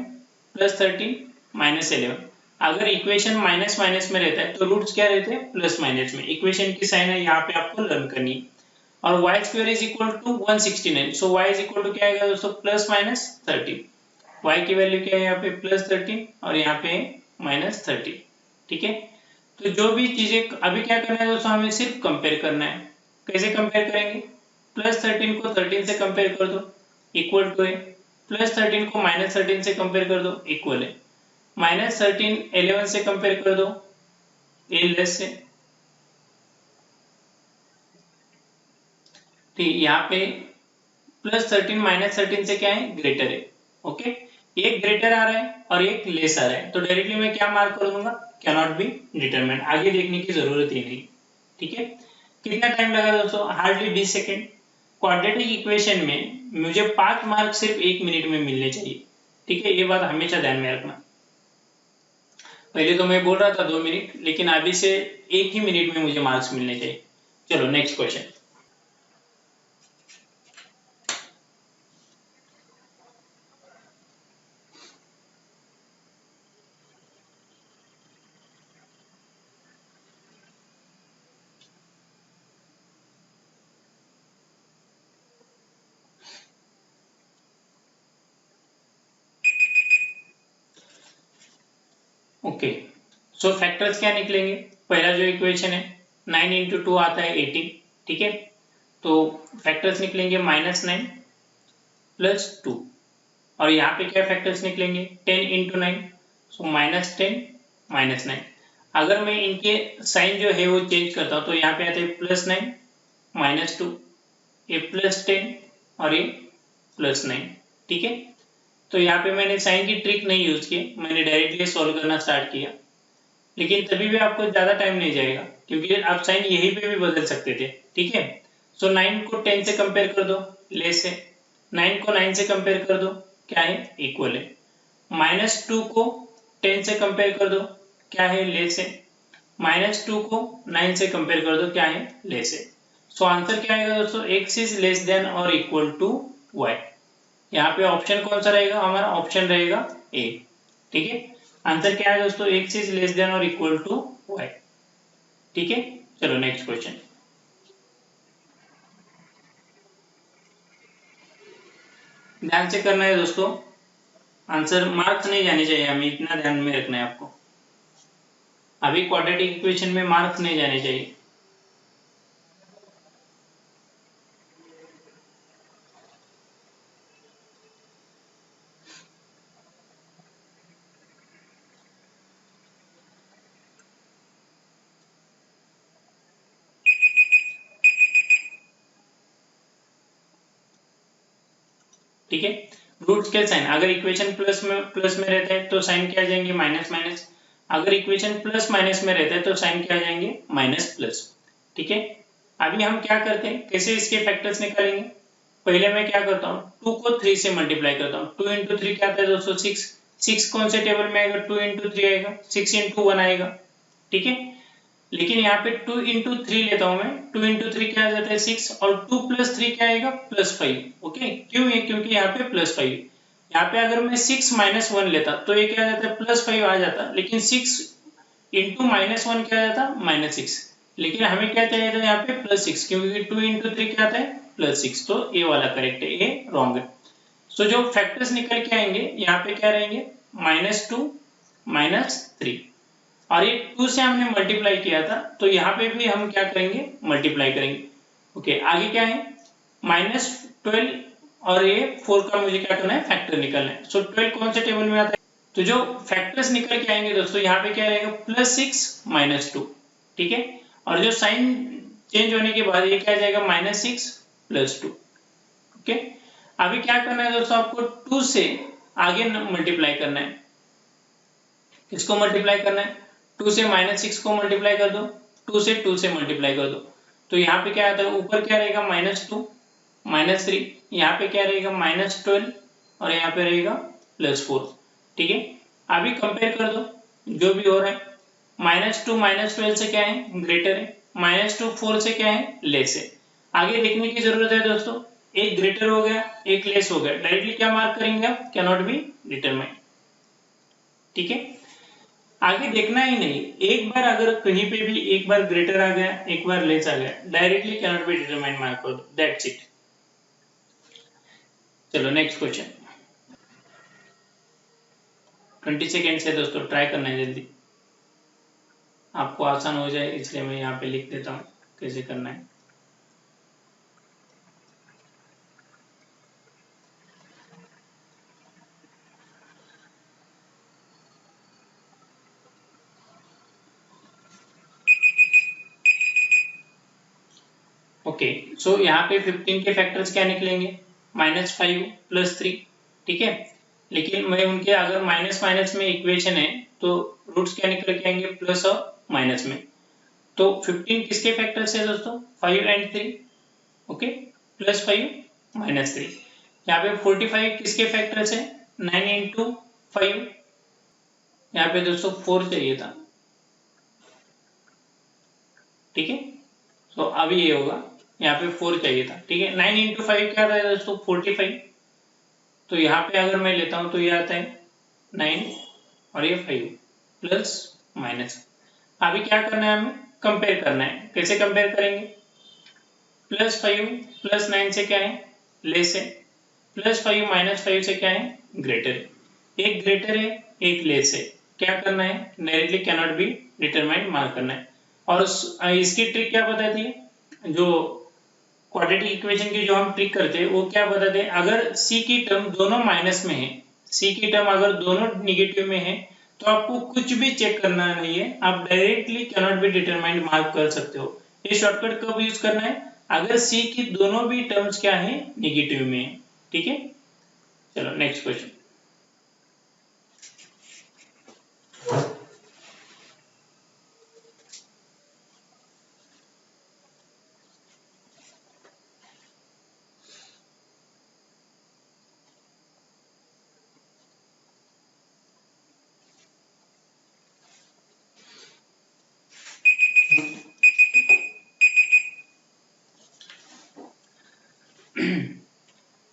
प्लस 13 माइनस 11, अगर इक्वेशन माइनस माइनस में रहता है तो रूट्स क्या रहते हैं प्लस माइनस में, इक्वेशन की साइन है यहाँ पे आपको लर्न करनी है, और y square is equal to 169, so y is equal to क्या आएगा दोस्तों प्लस माइनस 13, y की वैल्यू क्या है यहाँ पे प्लस 13 और यहाँ पे माइनस 30, ठीक है। तो जो भी चीजें अभी क्या करना है दोस्तों, हमें सिर्फ कंपेयर करना है, कैसे कंपेयर करेंगे, प्लस 13 को 13 से कंपेयर कर दो इक्वल टू है, प्लस 13 को माइनस 13 से कंपेयर कर दो इक्वल है, माइनस 13 11 से कंपेयर कर दो ए लेस से, ठीक, यहाँ पे प्लस 13 माइनस 13 से क्या है ग्रेटर है, ओके। एक ग्रेटर आ रहा है और एक लेस आ रहा है, तो डायरेक्टली मैं क्या मार्क कर दूंगा, कैन नॉट बी डिटरमाइंड, आगे देखने की जरूरत ही नहीं। ठीक है, कितना टाइम लगा दोस्तों, हार्डली 20 सेकेंड। क्वाड्रेटिक इक्वेशन में मुझे 5 मार्क सिर्फ 1 मिनट में मिलने चाहिए। ठीक है, ये बात हमेशा ध्यान में रखना। पहले तो मैं बोल रहा था 2 मिनट, लेकिन अभी से 1 ही मिनट में मुझे मार्क्स मिलने चाहिए। चलो नेक्स्ट क्वेश्चन। ओके, सो फैक्टर्स क्या निकलेंगे। पहला जो इक्वेशन है 9 इंटू 2 आता है 18। ठीक है, तो फैक्टर्स निकलेंगे -9 +2, और यहाँ पे क्या फैक्टर्स निकलेंगे 10 इंटू 9, सो -10 -9। अगर मैं इनके साइन जो है वो चेंज करता हूँ तो यहाँ पे आता है +9 -2, ये +10 और ये +9। ठीक है, तो यहाँ पे मैंने साइन की ट्रिक नहीं यूज की, मैंने डायरेक्टली सॉल्व करना स्टार्ट किया, लेकिन तभी भी आपको ज्यादा टाइम नहीं जाएगा क्योंकि आप साइन यहीं पे भी बदल सकते थे। ठीक है, सो 9 को 10 से कंपेयर कर दो, लेस है। 9 को 9 से कंपेयर कर दो, क्या है, इक्वल है। -2 को 10 से कंपेयर कर दो, क्या है, लेस है। -2 को 9 से कंपेयर कर दो, क्या है, लेस है। सो आंसर क्या आएगा दोस्तों, x इज लेस देन और इक्वल टू y। यहाँ पे ऑप्शन कौन सा रहेगा, हमारा ऑप्शन रहेगा ए। ठीक है, आंसर क्या है दोस्तों, x इज लेस देन और इक्वल टू y। ठीक है, चलो नेक्स्ट क्वेश्चन। ध्यान से करना है दोस्तों, आंसर मार्क्स नहीं जाने चाहिए, हमें इतना ध्यान में रखना है आपको। अभी क्वाड्रेटिक इक्वेशन में मार्क्स नहीं जाने चाहिए। ठीक है, रूट के साइन, अगर इक्वेशन प्लस में रहता है तो साइन क्या आ जाएंगे, माइनस माइनस। अगर इक्वेशन प्लस माइनस में रहता है तो साइन क्या आ जाएंगे, माइनस प्लस। ठीक है, अभी हम क्या करते हैं, कैसे इसके फैक्टर्स निकालेंगे। पहले मैं क्या करता हूँ, 2 को 3 से मल्टीप्लाई करता हूँ। 2 इंटू 3 क्या आता है दोस्तों, 6। 6 कौन से टेबल में आएगा, 2 इंटू 3 आएगा, 6 इंटू 1 आएगा। ठीक है, लेकिन यहाँ पे 2 इंटू 3 लेता हूँ मैं, 2 इंटू 3 क्या आ जाता है 6, और 2 प्लस 3 क्या आएगा, +5। ओके, क्यों है, क्योंकि यहाँ पे +5। यहाँ पे अगर मैं 6 माइनस 1 लेता तो ये क्या आ जाता है, +5 आ जाता, लेकिन 6 इंटू -1 क्या आ जाता, -6। लेकिन हमें क्या चाहिए था यहाँ पे +6, क्योंकि 2 इंटू 3 क्या आता है, +6। तो ये वाला करेक्ट है, ये रॉन्ग है। सो जो फैक्टर्स निकल के आएंगे यहाँ पे क्या रहेंगे, -2 -3, और ये 2 से हमने मल्टीप्लाई किया था तो यहाँ पे भी हम क्या करेंगे, मल्टीप्लाई करेंगे। ओके, आगे क्या है, -12, और ये 4 का मुझे क्या करना है, फैक्टर निकालना है। सो 12 कौन से टेबल में आता है, तो जो फैक्टर्स निकल के आएंगे दोस्तों यहाँ पे क्या रहेगा, +6 -2। ठीक है, और जो साइन चेंज होने के बाद ये क्या आ जाएगा, -6 +2। ओके, अभी क्या करना है दोस्तों, आपको 2 से आगे मल्टीप्लाई करना है। किसको मल्टीप्लाई करना है, 2 से -6 को मल्टीप्लाई कर दो, 2 से 2 से मल्टीप्लाई कर दो, तो यहाँ पे क्या आता है, ऊपर क्या रहेगा, -2 -3, यहाँ पे क्या रहेगा, -12, और यहाँ पे रहेगा +4। ठीक है, अभी कंपेयर कर दो जो भी हो रहा है, -2 -12 से क्या है, ग्रेटर है, -2 4 से क्या है, लेस है। आगे देखने की जरूरत है दोस्तों, एक ग्रेटर हो गया, एक लेस हो गया, डायरेक्टली क्या मार्क करेंगे आप, कैन नॉट बी डिटरमाइंड। ठीक है, आगे देखना ही नहीं, एक बार अगर कहीं पे भी एक बार ग्रेटर आ गया, एक बार लेस आ गया, directly can not be determined mark कर दो, दैट्स इट। चलो नेक्स्ट क्वेश्चन। 20 सेकेंड है दोस्तों, ट्राई करना है जल्दी, आपको आसान हो जाए इसलिए मैं यहाँ पे लिख देता हूँ कैसे करना है। ओके, सो यहाँ पे 15 के फैक्टर्स क्या निकलेंगे, -5 +3। ठीक है, लेकिन मैं उनके अगर माइनस माइनस में इक्वेशन है तो रूट्स क्या निकल के आएंगे, प्लस और माइनस में। तो 15 किसके फैक्टर्स है दोस्तों, 5 एंड 3, ओके, प्लस 5 माइनस 3। यहाँ पे 45 किसके फैक्टर्स है, 9 इंटू 5, यहाँ पे दोस्तों 4 चाहिए था, ठीक है। तो अब ये होगा, यहाँ पे 4 चाहिए था, ठीक है। 9 इंटू 5 क्या था दोस्तों, 45। तो यहाँ पे अगर मैं लेता हूँ तो ये आता है 9 और ये 5 प्लस माइनस। अभी क्या करना है, हमें कंपेयर करना है। कैसे कंपेयर करेंगे, प्लस 5 प्लस 9 से क्या है, लेस है, प्लस 5 माइनस 5 से क्या है, ग्रेटर है। एक ग्रेटर है, एक लेस है। क्या करना है, directly cannot be determined mark करना है। और इसकी ट्रिक क्या बताती है, जो क्वाड्रेटिक इक्वेशन की जो हम ट्रिक करते हैं वो क्या बताते हैं, अगर सी की टर्म दोनों माइनस में है, सी की टर्म अगर दोनों निगेटिव में है, तो आपको कुछ भी चेक करना नहीं है, आप directly cannot be determined mark कर सकते हो। ये शॉर्टकट कब यूज करना है, अगर सी की दोनों भी टर्म्स क्या है, निगेटिव में है, ठीक है। चलो नेक्स्ट क्वेश्चन।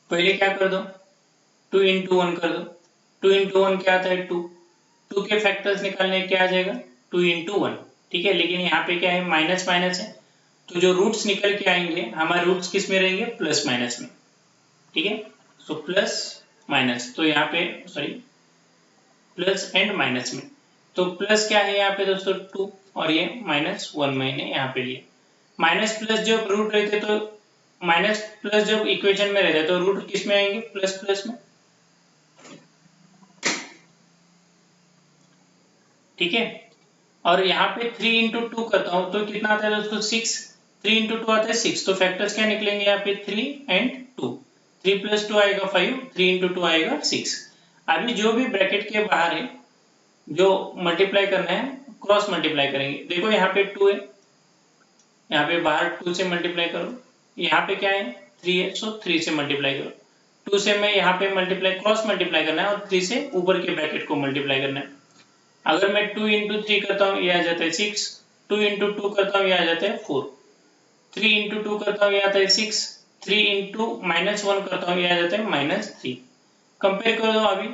पहले क्या कर दो, 2 इंटू 1 कर दो। 2 इंटू 1 क्या आता है, 2। 2 के फैक्टर्स निकालने क्या आ जाएगा, 2 इंटू 1, ठीक है। लेकिन यहाँ पे क्या है, माइनस माइनस है, तो जो रूट्स निकल के आएंगे हमारे रूट्स किस में रहेंगे, प्लस माइनस में, ठीक है। सो प्लस माइनस, तो यहाँ पे सॉरी प्लस एंड माइनस में, तो प्लस क्या है यहाँ पे दोस्तों 2 और ये माइनस 1 मैंने यहाँ पे लिए। माइनस प्लस जब रूट रहते तो माइनस प्लस जब इक्वेशन में रहता है तो रूट किस में आएंगे, प्लस प्लस में, ठीक है। और यहाँ पे 3 इंटू 2 करता हूँ तो कितना आता है दोस्तों, 6। 3 इंटू 2 आता है 6, तो फैक्टर्स क्या निकलेंगे यहाँ पे, 3 एंड 2। 3 प्लस 2 आएगा 5, 3 इंटू 2 आएगा 6। अभी जो भी ब्रैकेट के बाहर है, जो मल्टीप्लाई करना है क्रॉस मल्टीप्लाई करेंगे। देखो यहाँ पे 2 है, यहाँ पे बाहर 2 से मल्टीप्लाई करो, यहाँ पे क्या है 3 है, सो 3 से मल्टीप्लाई करो। 2 से मैं यहाँ पे मल्टीप्लाई क्रॉस मल्टीप्लाई करना है और 3 से ऊपर के ब्रैकेट को मल्टीप्लाई करना है। अगर मैं 2 इंटू 3 करता हूँ ये आ जाता है 6, 2 इंटू 2 करता हूँ ये आ जाता है 4, 3 इंटू 2 करता हूँ ये आता है 6, 3 इंटू माइनस 1 करता हूँ ये आ जाता है माइनस 3। कंपेयर कर दो, अभी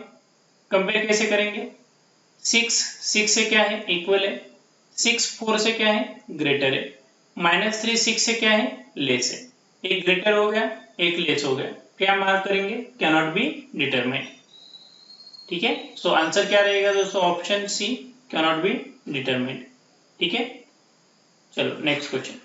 कंपेयर कैसे करेंगे, 6 6 से क्या है, इक्वल है, 6 4 से क्या है, ग्रेटर है, माइनस 3 6 से क्या है, लेस है। एक ग्रेटर हो गया, एक लेस हो गया, क्या मार्क करेंगे, कैनॉट बी डिटरमाइंड, ठीक है। सो आंसर क्या रहेगा दोस्तों, option C, cannot be determined, ठीक है। चलो next question.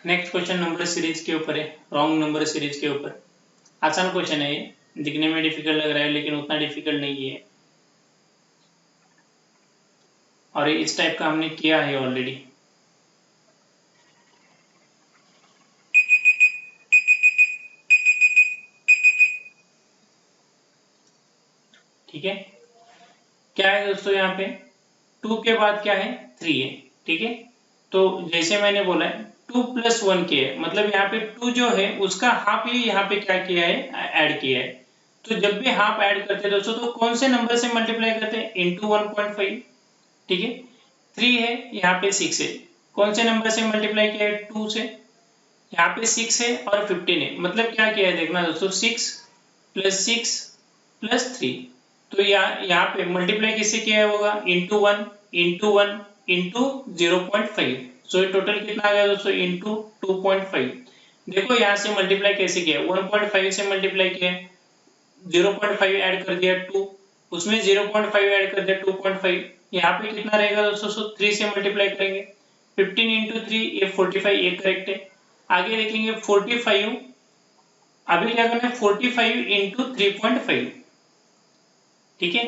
Next question number series के ऊपर है, रॉन्ग नंबर सीरीज के ऊपर। आसान क्वेश्चन है ये, दिखने में डिफिकल्ट लग रहा है लेकिन उतना डिफिकल्ट नहीं है, और इस टाइप का हमने किया है ऑलरेडी। ठीक है, क्या है दोस्तों यहाँ पे 2 के बाद क्या है 3 है, ठीक है। तो जैसे मैंने बोला है 2 प्लस 1 के है, मतलब यहाँ पे 2 जो है उसका हाफ ही यहाँ पे क्या किया है, ऐड किया है। तो जब भी हाफ ऐड करते हैं दोस्तों तो कौन से नंबर से मल्टीप्लाई करते हैं, इंटू 1.5, ठीक है। 3 है, यहाँ पे 6 है, कौन से नंबर से मल्टीप्लाई किया है, 2 से। यहाँ पे 6 है और 15 है, मतलब क्या किया है देखना दोस्तों, 6 प्लस 6 प्लस 3। तो यहाँ पे मल्टीप्लाई किससे किया होगा, इंटू 1 इंटू 1 इंटू 0.5। सो ये टोटल कितना आ गया दोस्तों, इंटू 2.5। देखो यहाँ से मल्टीप्लाई कैसे किया, 1.5 से मल्टीप्लाई किया, 0.5 ऐड कर दिया 2, उसमें 0.5 ऐड कर दिया 2.5, यहाँ पे कितना रहेगा दोस्तों, सो 3 से मल्टीप्लाई करेंगे, 15 इंटू 3 ये 45, ये करेक्ट है। आगे देखेंगे 45, अभी क्या करना है 45 इंटू 3.5, ठीक है।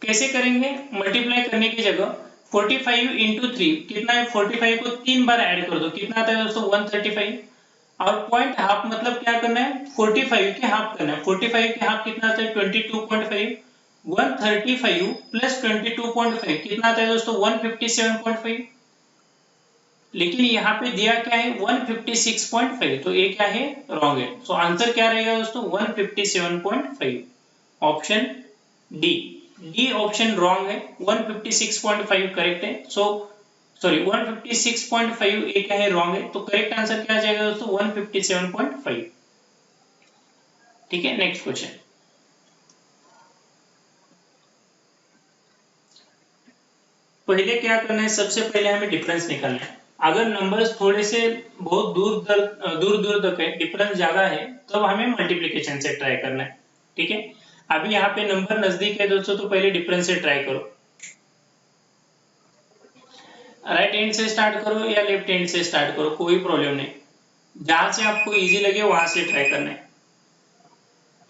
कैसे करेंगे, मल्टीप्लाई करने की जगह 45 इंटू 3 कितना है, 45 को 3 बार ऐड कर दो, कितना आता है दोस्तों 135। और पॉइंट हाफ मतलब क्या करना है, 45 के हाफ करना है। 45 के हाफ कितना आता है 22.5। 135 प्लस 22.5 कितना आता है दोस्तों 157.5। लेकिन यहाँ पे दिया क्या है 156.5, तो ये क्या है रॉन्ग है। सो आंसर क्या रहेगा दोस्तों 157.5, option D. D option wrong है, 156.5 करेक्ट है। सो सॉरी 156.5 ये क्या है रॉन्ग है, तो करेक्ट आंसर क्या आ जाएगा दोस्तों 157.5। ठीक है, नेक्स्ट क्वेश्चन। पहले क्या करना है, सबसे पहले हमें डिफरेंस निकालना है। अगर नंबर्स थोड़े से बहुत दूर दूर तक है, डिफरेंस ज्यादा है, तब हमें मल्टीप्लिकेशन से ट्राई करना है। ठीक है, अभी यहाँ पे नंबर नजदीक है दोस्तों, तो पहले डिफरेंस से ट्राई करो। राइट हैंड से स्टार्ट करो या लेफ्ट हैंड से स्टार्ट करो, कोई प्रॉब्लम नहीं, जहां से आपको इजी लगे वहां से ट्राई करना है।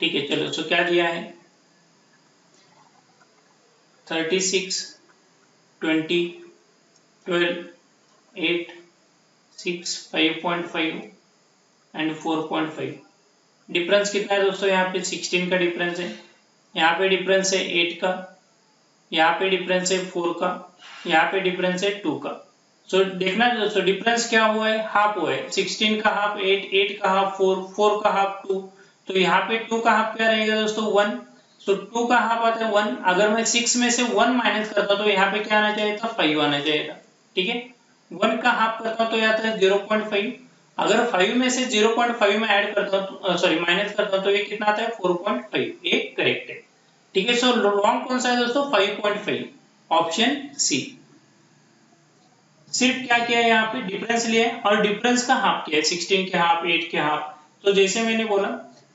ठीक है, चलो। सो क्या दिया है 36, 20, 12, 8, 6, 5.5 एंड 4.5। डिफरेंस कितना है दोस्तों, यहाँ पे 16 का डिफरेंस है, यहाँ पे डिफरेंस है 8 का, यहाँ पे डिफरेंस है 4 का, यहाँ पे डिफरेंस है 2 का। सो देखना दोस्तों डिफरेंस क्या हुआ है, हाफ हुआ है। 16 का हाफ 8, 8 का हाफ 4, 4 का हाफ 2, तो यहाँ पे 2 का हाफ क्या रहेगा दोस्तों 1। सो 2 का हाफ आता है 1। अगर मैं 6 में से 1 माइनस करता तो यहाँ पे क्या आना चाहिए था 5 आना चाहिए था। ठीक है, 1 का हाफ करता तो यहाँ आता है 0.5। अगर 5 में से 0.5 में ऐड करता हूं, सॉरी माइनस करता हूं, तो ये कितना आता है 4.5, ये करेक्ट है। ठीक है, सो रॉन्ग कौन सा है दोस्तों 5.5, ऑप्शन सी। सिर्फ क्या किया है यहाँ पे डिफरेंस लिया है और डिफरेंस का हाफ किया है, 16 के हाफ 8 के हाफ। तो जैसे मैंने बोला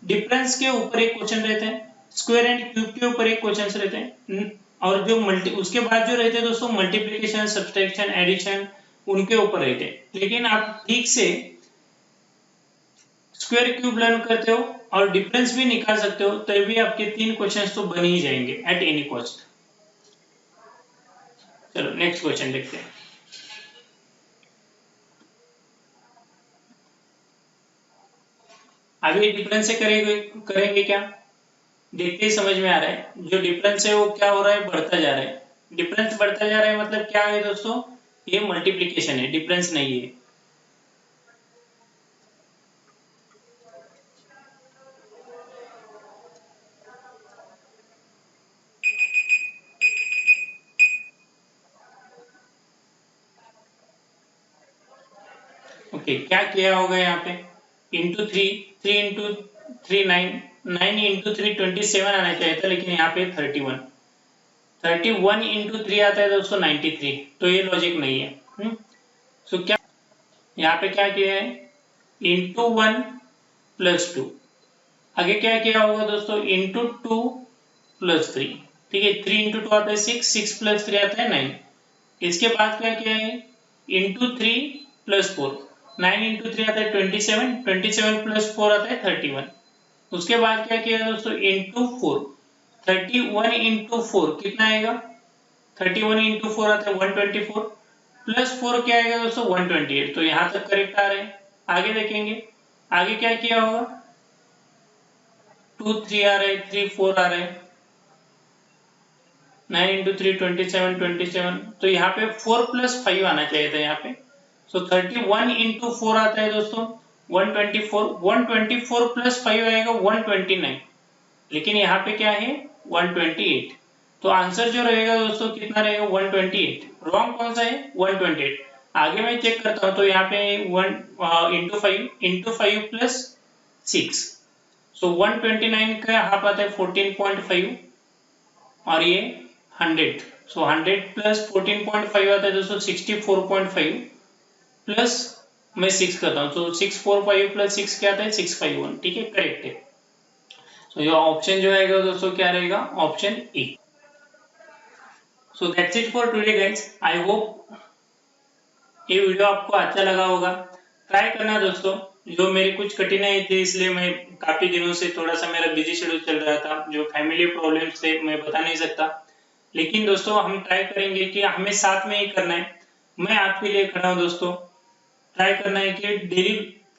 डिफरेंस के ऊपर एक क्वेश्चन रहते हैं, स्क्वायर एंड क्यूब के ऊपर एक क्वेश्चन रहते हैं, और जो उसके बाद जो रहते हैं दोस्तों मल्टीप्लिकेशन, सब्सट्रैक्शन, एडिशन, उनके ऊपर रहते हैं। लेकिन आप ठीक से स्क्वायर क्यूब लर्न करते हो और डिफरेंस भी निकाल सकते हो, तभी आपके 3 क्वेश्चंस तो बन ही जाएंगे एट एनी कॉस्ट। चलो नेक्स्ट क्वेश्चन देखते हैं। अभी डिफरेंस से करेंगे क्या, देखते ही समझ में आ रहा है। जो डिफरेंस है वो क्या हो रहा है, बढ़ता जा रहा है। डिफरेंस बढ़ता जा रहा है मतलब क्या है दोस्तों, ये मल्टीप्लिकेशन है, डिफरेंस नहीं है। ओके, क्या किया होगा यहाँ पे, इंटू 3, 3 इंटू 3 9, 9 इंटू 3 27 आना चाहिए था, लेकिन यहाँ पे 31, 31 इंटू 3 आता है दोस्तों 93, तो ये लॉजिक नहीं है। सो क्या यहाँ पे क्या किया है, इंटू 1 प्लस 2, आगे क्या किया होगा दोस्तों इंटू 2 प्लस 3। ठीक है, 3 इंटू 2 आता है 6, 6 प्लस 3 आता है 9। इसके बाद क्या किया है इंटू 3 प्लस 4, 9 इंटू 3 आता है 27, 27 प्लस 4 आता है 31। उसके बाद क्या किया दोस्तों इंटू 4, 31 इंटू 4 कितना आएगा, 31 इंटू 4 आता है 124, प्लस 4 क्या आएगा दोस्तों 128। तो यहां तक करेक्ट आ रहे हैं। आगे देखेंगे आगे क्या किया होगा, 2 3 आ रहे, 3 4 आ रहे, 9 इंटू 3 27, 27, तो यहाँ पे 4 प्लस 5 आना चाहिए था यहाँ पे। सो 31 इंटू 4 आता है दोस्तों 124, 124 प्लस 5 आएगा 129, लेकिन यहाँ पे क्या है 128। तो आंसर जो रहेगा दोस्तों कितना रहेगा 128। रॉन्ग कौन सा है 128। आगे मैं चेक करता हूँ, तो यहाँ पे 1 इंटू 5 प्लस 6, सो 129 का हाफ आता है 14.5 और ये 100, सो 100 प्लस 14.5 आता है दोस्तों 64.5, प्लस मैं 6 करता हूँ, तो 645 प्लस 6 क्या आता है 651। ठीक है, करेक्ट है। सो ये ऑप्शन जो आएगा दोस्तों क्या रहेगा, option A. So that's it for today guys, I hope ये वीडियो आपको अच्छा लगा होगा। ट्राई करना दोस्तों, जो मेरी कुछ कठिनाई थी इसलिए मैं काफी दिनों से थोड़ा सा मेरा बिजी शेड्यूल चल रहा था, जो फैमिली प्रॉब्लम्स थे मैं बता नहीं सकता, लेकिन दोस्तों हम ट्राई करेंगे कि हमें साथ में ही करना है। मैं आपके लिए खड़ा हूँ दोस्तों, ट्राई करना है कि डेली,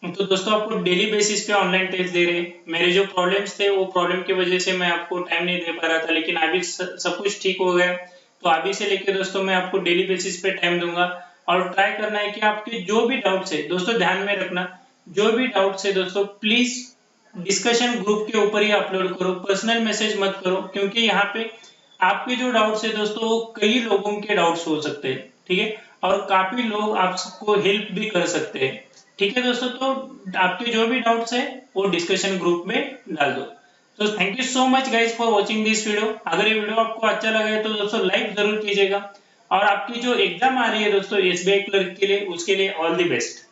तो दोस्तों आपको डेली बेसिस पे ऑनलाइन टेस्ट दे रहे हैं। मेरे जो प्रॉब्लम्स थे वो प्रॉब्लम की वजह से मैं आपको टाइम नहीं दे पा रहा था, लेकिन अभी सब कुछ ठीक हो गया। तो अभी से लेके दोस्तों मैं आपको डेली बेसिस पे टाइम दूंगा, और ट्राई करना है कि आपके जो भी डाउट्स है दोस्तों, ध्यान में रखना, जो भी डाउट्स है दोस्तों प्लीज डिस्कशन ग्रुप के ऊपर ही अपलोड करो, पर्सनल मैसेज मत करो, क्योंकि यहाँ पे आपके जो डाउट्स है दोस्तों वो कई लोगों के डाउट्स हो सकते हैं, ठीक है, और काफी लोग आपको हेल्प भी कर सकते हैं, ठीक है दोस्तों। तो आपके जो भी डाउट्स है वो डिस्कशन ग्रुप में डाल दो। तो thank you so much guys for watching this video. अगर ये वीडियो आपको अच्छा लगा है तो दोस्तों लाइक जरूर कीजिएगा, और आपकी जो एग्जाम आ रही है दोस्तों SBI क्लर्क के लिए, उसके लिए ऑल द बेस्ट।